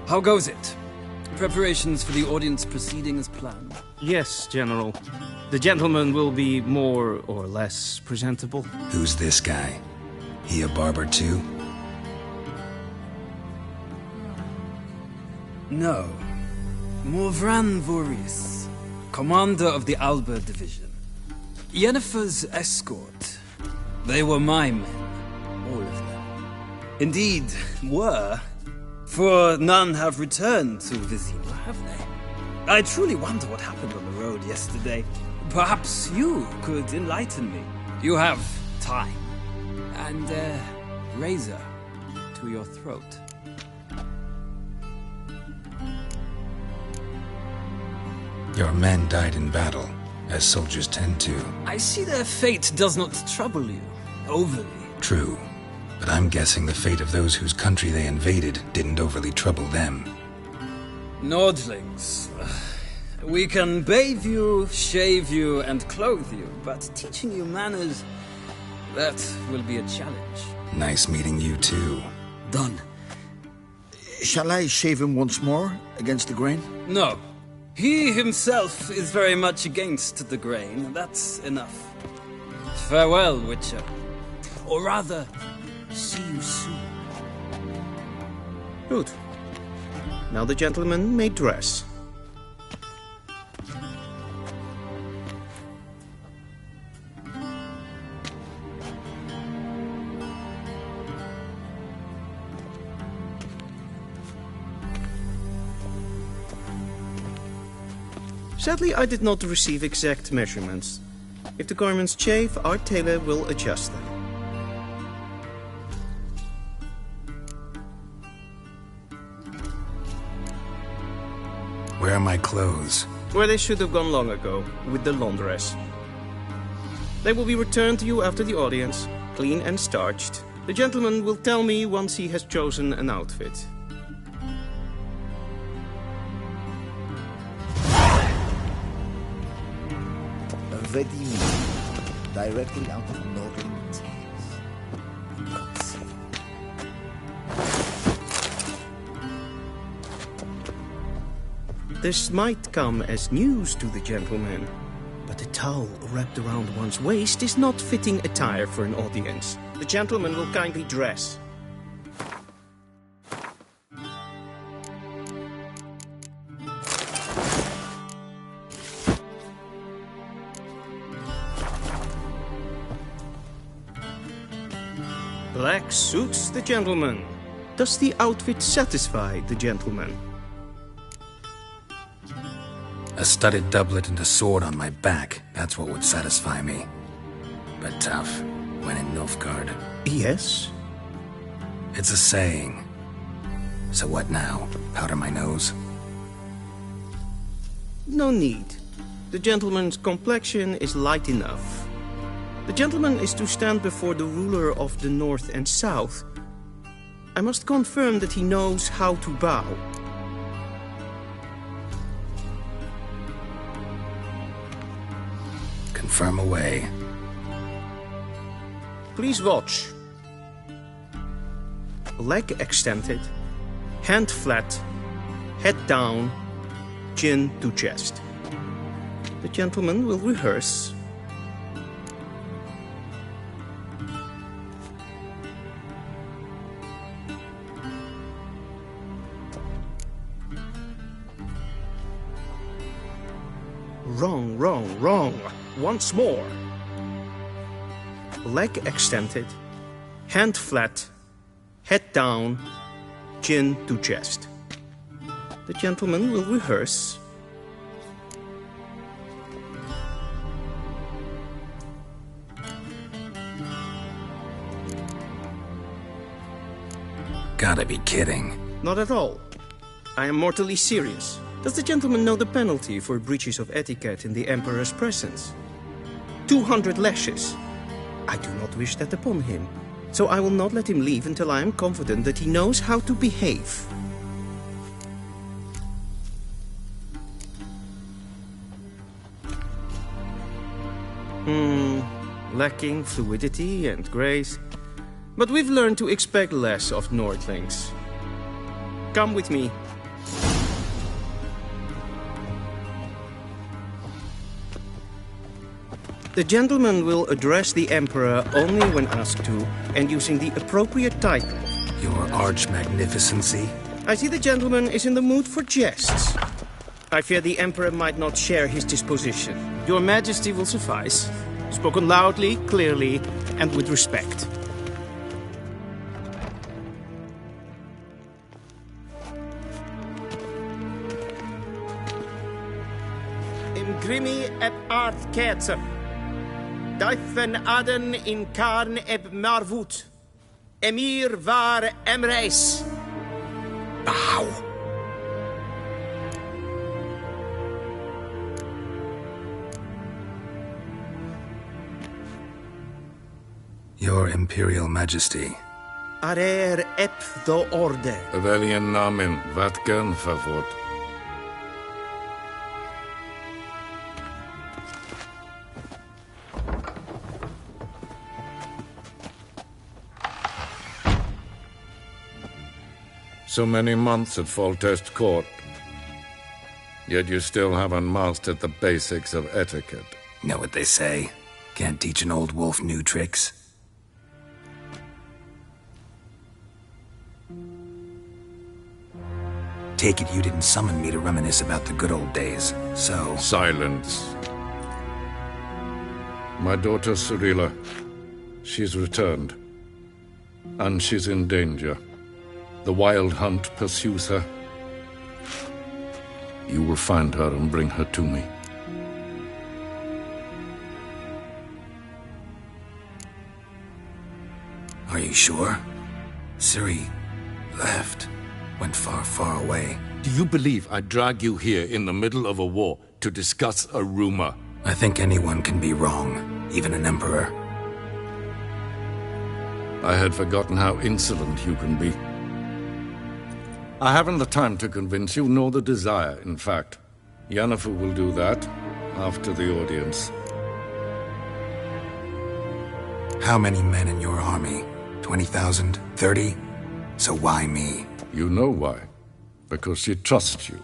How goes it? Preparations for the audience proceeding as planned? Yes, General. The gentleman will be more or less presentable. Who's this guy? He a barber too? No. Morvran Voorhis, commander of the Alba Division. Yennefer's escort. They were my men, all of them. Indeed, were. For none have returned to Vizima, have they? I truly wonder what happened on the road yesterday. Perhaps you could enlighten me. You have time. And a razor to your throat. Your men died in battle, as soldiers tend to. I see their fate does not trouble you overly. True. But I'm guessing the fate of those whose country they invaded didn't overly trouble them. Nordlings. We can bathe you, shave you, and clothe you, but teaching you manners, that will be a challenge. Nice meeting you too. Done. Shall I shave him once more, against the grain? No. He himself is very much against the grain. That's enough. Farewell, Witcher. Or rather... see you soon. Good. Now the gentleman may dress. Sadly, I did not receive exact measurements. If the garments chafe, our tailor will adjust them. Where are my clothes? Where they should have gone long ago, with the laundress. They will be returned to you after the audience, clean and starched. The gentleman will tell me once he has chosen an outfit. Vedimi, directly out of Nordling Tales. This might come as news to the gentleman, but a towel wrapped around one's waist is not fitting attire for an audience. The gentleman will kindly dress. Black suits the gentleman. Does the outfit satisfy the gentleman? A studded doublet and a sword on my back, that's what would satisfy me. But tough, when in Nilfgaard. Yes? It's a saying. So what now? Powder my nose? No need. The gentleman's complexion is light enough. The gentleman is to stand before the ruler of the North and South. I must confirm that he knows how to bow. Confirm away. Please watch. Leg extended, hand flat, head down, chin to chest. The gentleman will rehearse. Wrong, wrong, wrong. Once more. Leg extended, hand flat, head down, chin to chest. The gentleman will rehearse. Gotta be kidding. Not at all. I am mortally serious. Does the gentleman know the penalty for breaches of etiquette in the Emperor's presence? 200 lashes. I do not wish that upon him, so I will not let him leave until I am confident that he knows how to behave. Lacking fluidity and grace. But we've learned to expect less of Nordlings. Come with me. The gentleman will address the Emperor only when asked to, and using the appropriate title. Your Arch-Magnificency? I see the gentleman is in the mood for jests. I fear the Emperor might not share his disposition. Your Majesty will suffice. Spoken loudly, clearly, and with respect. Imgrimi eb art ketzer. Duifen aden in karn eb marvoet. Emir var emreis. Bow. Your Imperial Majesty. Arer ep do orde. Velian namen, vatgen favort. So many months at Foltest Court. Yet you still haven't mastered the basics of etiquette. Know what they say? Can't teach an old wolf new tricks. Take it you didn't summon me to reminisce about the good old days, so... Silence. My daughter Cirilla, she's returned. And she's in danger. The Wild Hunt pursues her. You will find her and bring her to me. Are you sure? Ciri left. Went far, far away. Do you believe I'd drag you here in the middle of a war to discuss a rumor? I think anyone can be wrong, even an emperor. I had forgotten how insolent you can be. I haven't the time to convince you, nor the desire, in fact. Yennefer will do that after the audience. How many men in your army? 20,000? 30? So why me? You know why. Because she trusts you.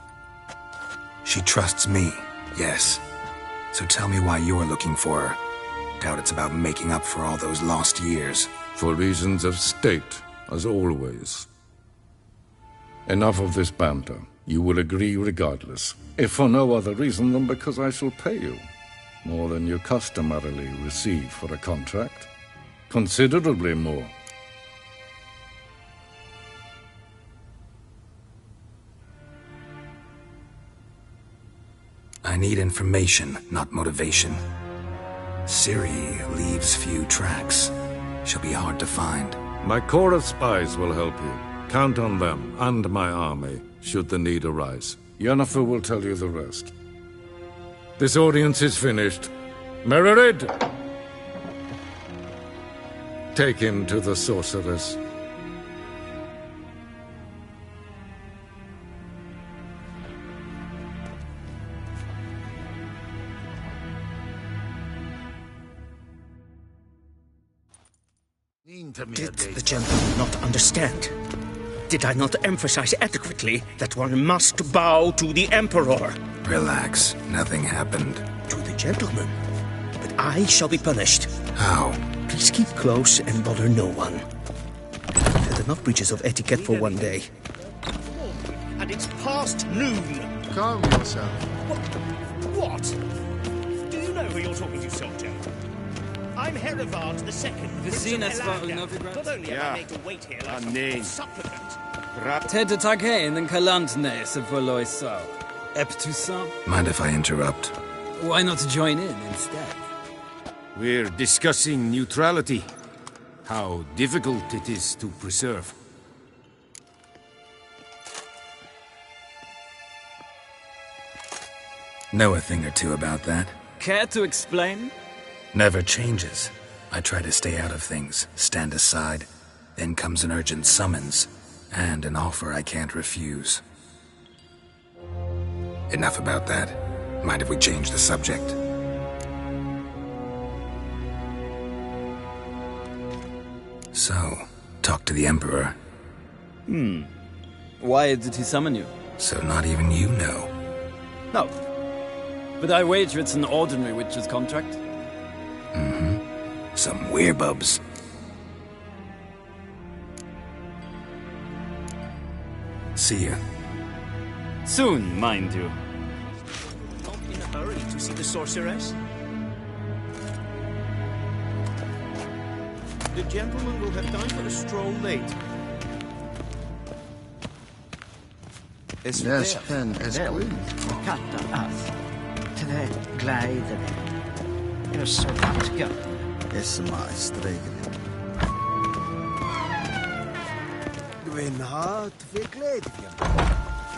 She trusts me, yes. So tell me why you're looking for her. Doubt it's about making up for all those lost years. For reasons of state, as always. Enough of this banter. You will agree regardless. If for no other reason than because I shall pay you. More than you customarily receive for a contract. Considerably more. I need information, not motivation. Ciri leaves few tracks. She'll be hard to find. My corps of spies will help you. Count on them and my army, should the need arise. Yennefer will tell you the rest. This audience is finished. Mererid! Take him to the sorceress. Did the gentleman not understand? Did I not emphasize adequately that one must bow to the Emperor? Relax. Nothing happened. To the gentleman. But I shall be punished. How? Please keep close and bother no one. I've had enough breaches of etiquette for one day. And it's past noon. Calm yourself. What? Do you know who you're talking to, soldier? I'm Herivard II. We zien het wel in Novigrad. Not only am I made to wait here like a supplicant. Ted tag heen en kalant nee, se verlooi so. Ep Toussaint? Mind if I interrupt? Why not join in instead? We're discussing neutrality. How difficult it is to preserve. Know a thing or two about that? Care to explain? Never changes. I try to stay out of things, stand aside. Then comes an urgent summons, and an offer I can't refuse. Enough about that. Mind if we change the subject? So, talk to the Emperor. Why did he summon you? So not even you know. No. But I wager it's an ordinary witcher's contract. Some werebubs. See ya. Soon, mind you. Not in a hurry to see the sorceress. The gentleman will have time for a stroll later. Yes, pen is clean. Kattar as. Tre gläder. Jag så vacker. Gwenhard verkleedje.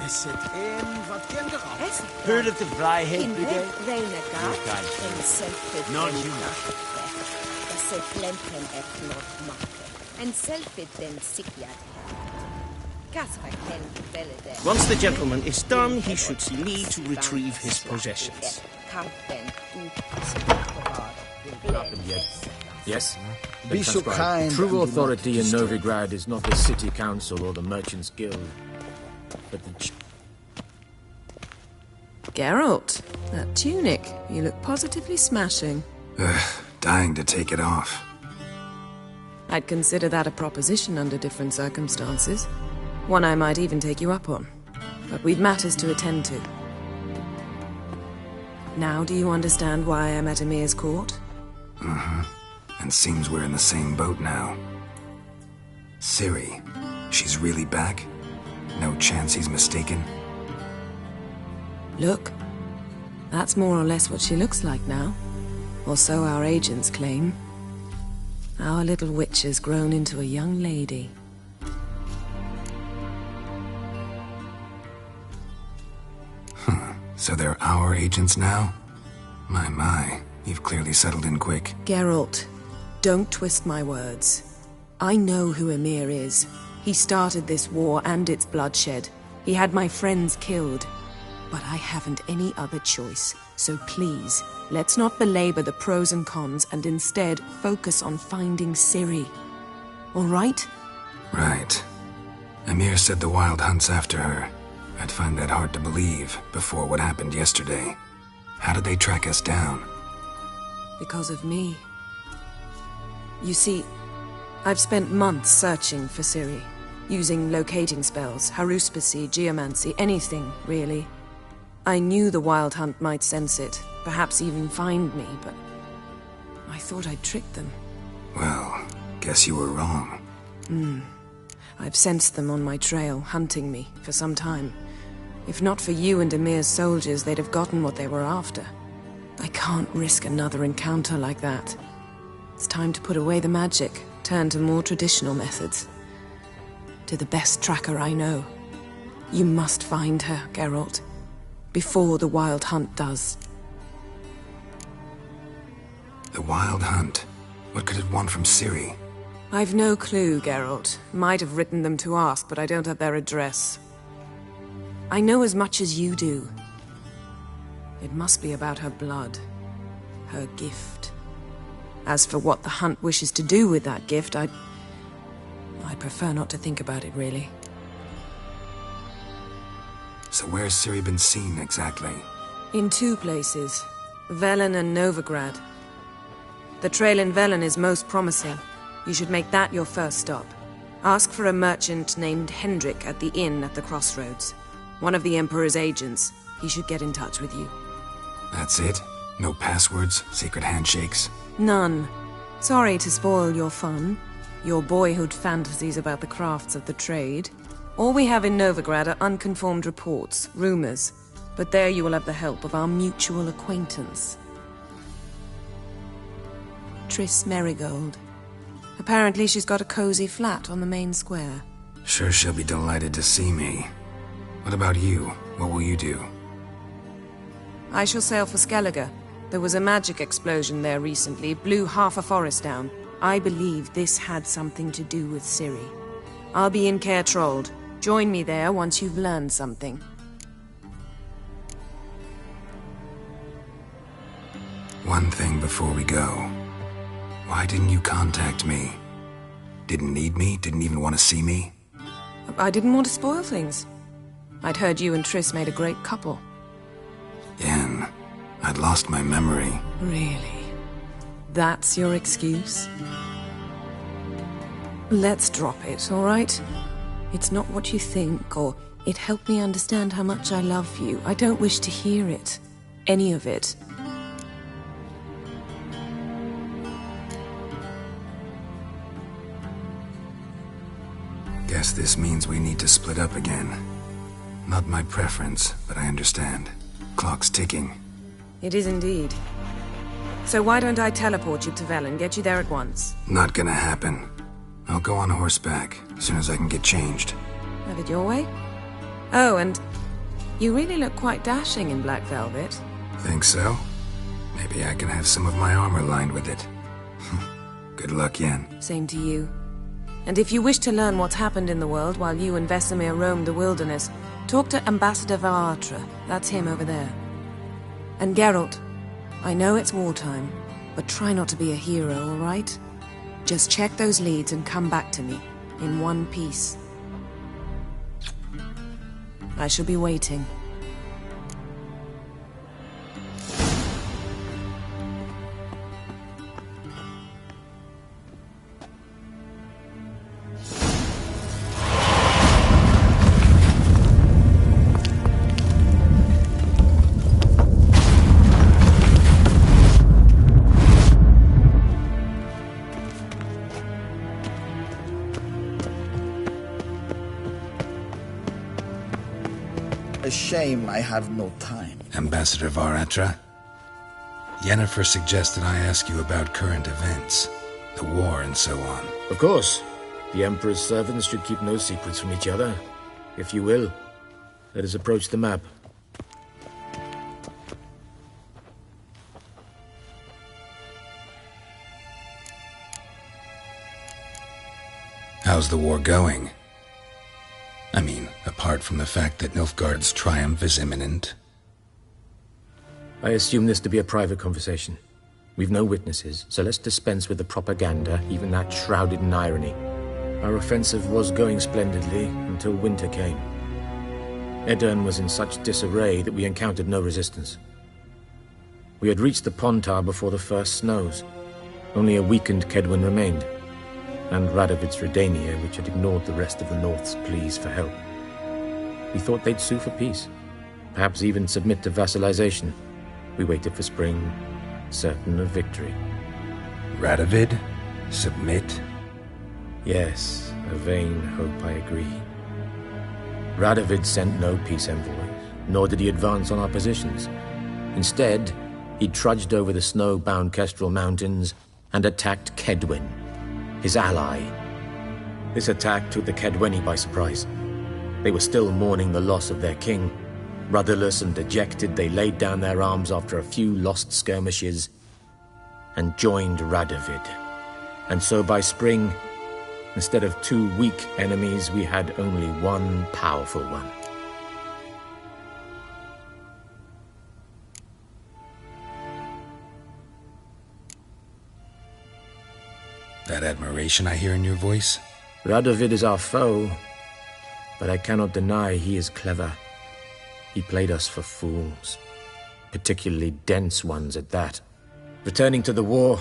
Is het een wat kinderachtig? Heard of the Vrijheid Brigade? Renegat en selfit se plempen et not makke. En selfit den sikjad. Once the gentleman is done, he should see me to retrieve his possessions. Yes? Be so kind. True authority in Novigrad is not the city council or the merchants' guild, but the... Geralt, that tunic. You look positively smashing. Dying to take it off. I'd consider that a proposition under different circumstances. One I might even take you up on. But we've matters to attend to. Now do you understand why I'm at Emir's court? And seems we're in the same boat now. Ciri, she's really back? No chance he's mistaken? Look, that's more or less what she looks like now. Or so our agents claim. Our little witch has grown into a young lady. So they're our agents now? My, you've clearly settled in quick. Geralt, don't twist my words. I know who Emir is. He started this war and its bloodshed. He had my friends killed. But I haven't any other choice. So please, let's not belabor the pros and cons and instead focus on finding Ciri. All right? Right. Emir said the Wild hunts after her. I'd find that hard to believe before what happened yesterday. How did they track us down? Because of me. You see, I've spent months searching for Ciri, using locating spells, haruspicy, geomancy, anything, really. I knew the Wild Hunt might sense it, perhaps even find me, but I thought I'd tricked them. Well, guess you were wrong. I've sensed them on my trail, hunting me, for some time. If not for you and Emir's soldiers, they'd have gotten what they were after. I can't risk another encounter like that. It's time to put away the magic, turn to more traditional methods. To the best tracker I know. You must find her, Geralt. Before the Wild Hunt does. The Wild Hunt? What could it want from Ciri? I've no clue, Geralt. Might have written them to ask, but I don't have their address. I know as much as you do. It must be about her blood. Her gift. As for what the Hunt wishes to do with that gift, I'd prefer not to think about it, really. So where's Ciri been seen, exactly? In 2 places. Velen and Novigrad. The trail in Velen is most promising. You should make that your first stop. Ask for a merchant named Hendrik at the inn at the crossroads. One of the Emperor's agents. He should get in touch with you. That's it? No passwords? Secret handshakes? None. Sorry to spoil your fun. Your boyhood fantasies about the crafts of the trade. All we have in Novigrad are unconfirmed reports, rumors. But there you will have the help of our mutual acquaintance. Triss Merigold. Apparently she's got a cozy flat on the main square. Sure she'll be delighted to see me. What about you? What will you do? I shall sail for Skellige. There was a magic explosion there recently, blew half a forest down. I believe this had something to do with Ciri. I'll be in Caer Trolde. Join me there once you've learned something. One thing before we go. Why didn't you contact me? Didn't need me? Didn't even want to see me? I didn't want to spoil things. I'd heard you and Triss made a great couple. Yen, I'd lost my memory. Really? That's your excuse? Let's drop it, all right? It's not what you think, or it helped me understand how much I love you. I don't wish to hear it. Any of it. Guess this means we need to split up again. Not my preference, but I understand. Clock's ticking. It is indeed. So why don't I teleport you to Velen, get you there at once? Not gonna happen. I'll go on horseback, as soon as I can get changed. Have it your way? Oh, and you really look quite dashing in black velvet. Think so? Maybe I can have some of my armor lined with it. Good luck, Yen. Same to you. And if you wish to learn what's happened in the world while you and Vesemir roamed the wilderness, talk to Ambassador Varatra. That's him over there. And Geralt, I know it's wartime, but try not to be a hero, all right? Just check those leads and come back to me, in one piece. I shall be waiting. A shame I have no time. Ambassador Varatra? Yennefer suggested I ask you about current events, the war and so on. Of course. The Emperor's servants should keep no secrets from each other. If you will, let us approach the map. How's the war going? I mean, apart from the fact that Nilfgaard's triumph is imminent. I assume this to be a private conversation. We've no witnesses, so let's dispense with the propaganda, even that shrouded in irony. Our offensive was going splendidly until winter came. Edirn was in such disarray that we encountered no resistance. We had reached the Pontar before the first snows. Only a weakened Kedwen remained, and Radovid's Redania, which had ignored the rest of the North's pleas for help. We thought they'd sue for peace, perhaps even submit to vassalization. We waited for spring, certain of victory. Radovid? Submit? Yes, a vain hope, I agree. Radovid sent no peace envoys. nor did he advance on our positions. Instead, he trudged over the snow-bound Kestrel Mountains and attacked Kedwen, his ally. This attack took the Kedweni by surprise. They were still mourning the loss of their king. Rudderless and dejected, they laid down their arms after a few lost skirmishes and joined Radovid. And so by spring, instead of 2 weak enemies, we had only one powerful one. That admiration I hear in your voice? Radovid is our foe, but I cannot deny he is clever. He played us for fools, particularly dense ones at that. Returning to the war,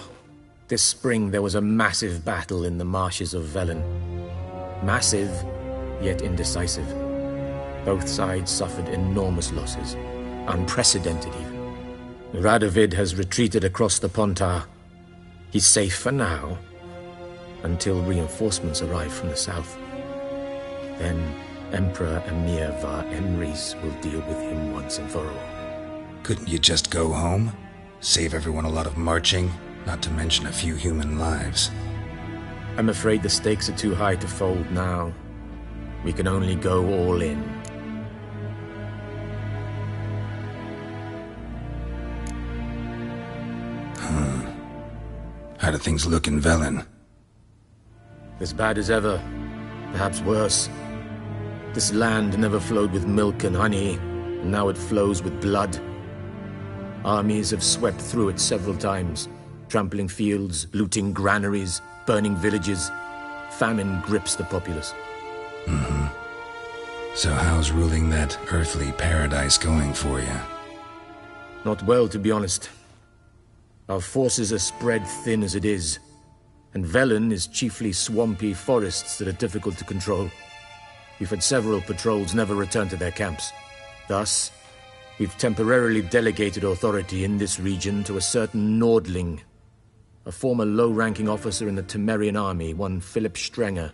this spring there was a massive battle in the marshes of Velen. Massive, yet indecisive. Both sides suffered enormous losses, unprecedented even. Radovid has retreated across the Pontar. He's safe for now, until reinforcements arrive from the south. Then Emperor Emir var Emrys will deal with him once and for all. Couldn't you just go home? Save everyone a lot of marching, not to mention a few human lives. I'm afraid the stakes are too high to fold now. We can only go all in. How do things look in Velen? As bad as ever, perhaps worse. This land never flowed with milk and honey, and now it flows with blood. Armies have swept through it several times, trampling fields, looting granaries, burning villages. Famine grips the populace. So how's ruling that earthly paradise going for you? Not well, to be honest. Our forces are spread thin as it is, and Velen is chiefly swampy forests that are difficult to control. We've had several patrols never return to their camps. Thus, we've temporarily delegated authority in this region to a certain Nordling, a former low-ranking officer in the Temerian army, one Philip Strenger,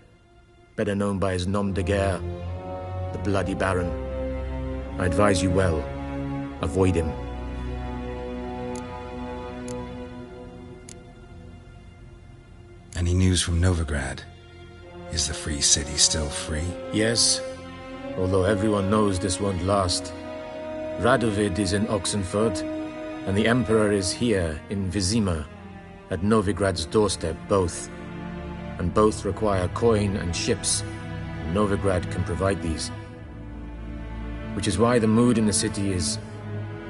better known by his nom de guerre, the Bloody Baron. I advise you well, avoid him. Any news from Novigrad? Is the Free City still free? Yes, although everyone knows this won't last. Radovid is in Oxenfurt, and the Emperor is here in Vizima, at Novigrad's doorstep, both. And both require coin and ships, and Novigrad can provide these. Which is why the mood in the city is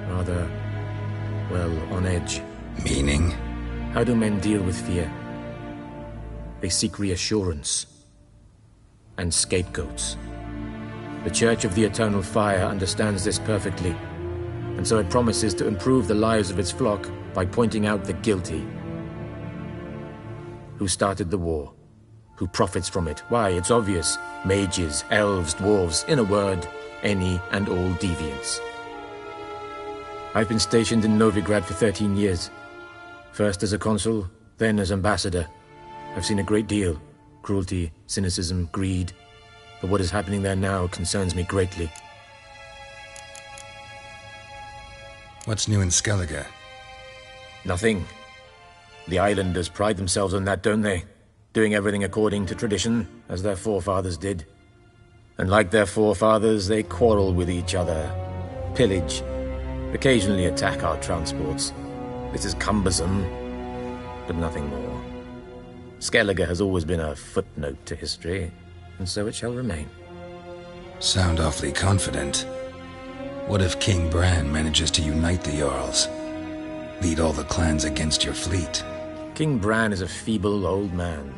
rather, well, on edge. Meaning? How do men deal with fear? They seek reassurance and scapegoats. The Church of the Eternal Fire understands this perfectly, and so it promises to improve the lives of its flock by pointing out the guilty. Who started the war? Who profits from it? Why, it's obvious. Mages, elves, dwarves, in a word, any and all deviants. I've been stationed in Novigrad for 13 years. First as a consul, then as ambassador. I've seen a great deal. Cruelty, cynicism, greed. But what is happening there now concerns me greatly. What's new in Skellige? Nothing. The islanders pride themselves on that, don't they? Doing everything according to tradition, as their forefathers did. And like their forefathers, they quarrel with each other, pillage, occasionally attack our transports. This is cumbersome, but nothing more. Skellige has always been a footnote to history, and so it shall remain. Sound awfully confident. What if King Bran manages to unite the Jarls? Lead all the clans against your fleet? King Bran is a feeble old man.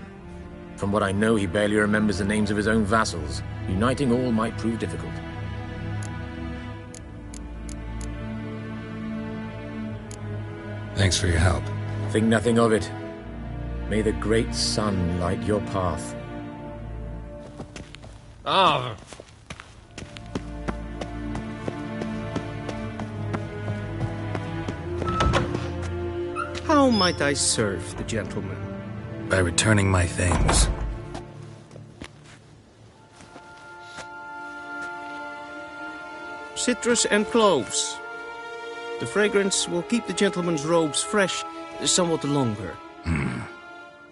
From what I know, he barely remembers the names of his own vassals. Uniting all might prove difficult. Thanks for your help. Think nothing of it. May the great sun light your path. Ah! How might I serve the gentleman? By returning my things. citrus and cloves. The fragrance will keep the gentleman's robes fresh somewhat longer.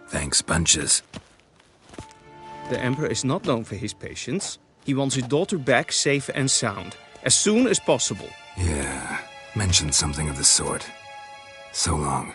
Thanks, bunches. The Emperor is not known for his patience. He wants his daughter back safe and sound, as soon as possible. Yeah, mentioned something of the sort. So long.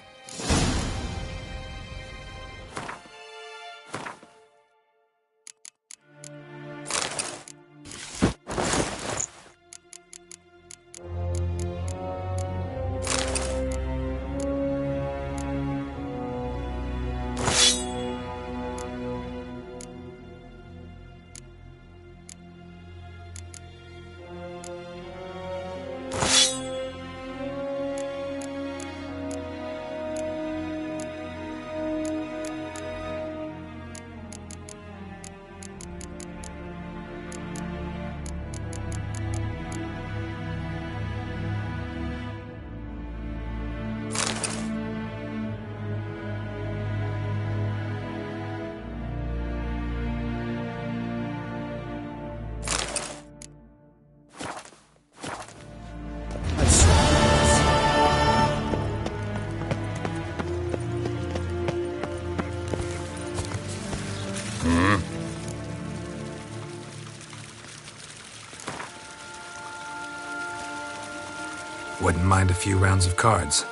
Wouldn't mind a few rounds of cards.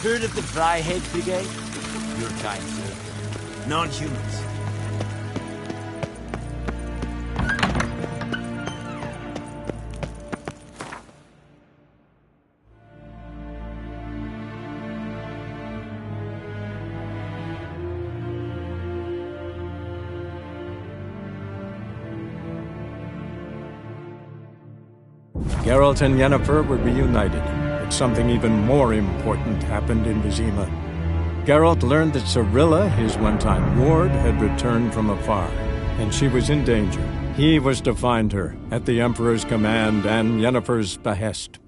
Heard of the Fryhead Brigade? Your kind, sir. Non-humans. Geralt and Yennefer were reunited, but something even more important happened in Vizima. Geralt learned that Cirilla, his one-time ward, had returned from afar, and she was in danger. He was to find her, at the Emperor's command and Yennefer's behest.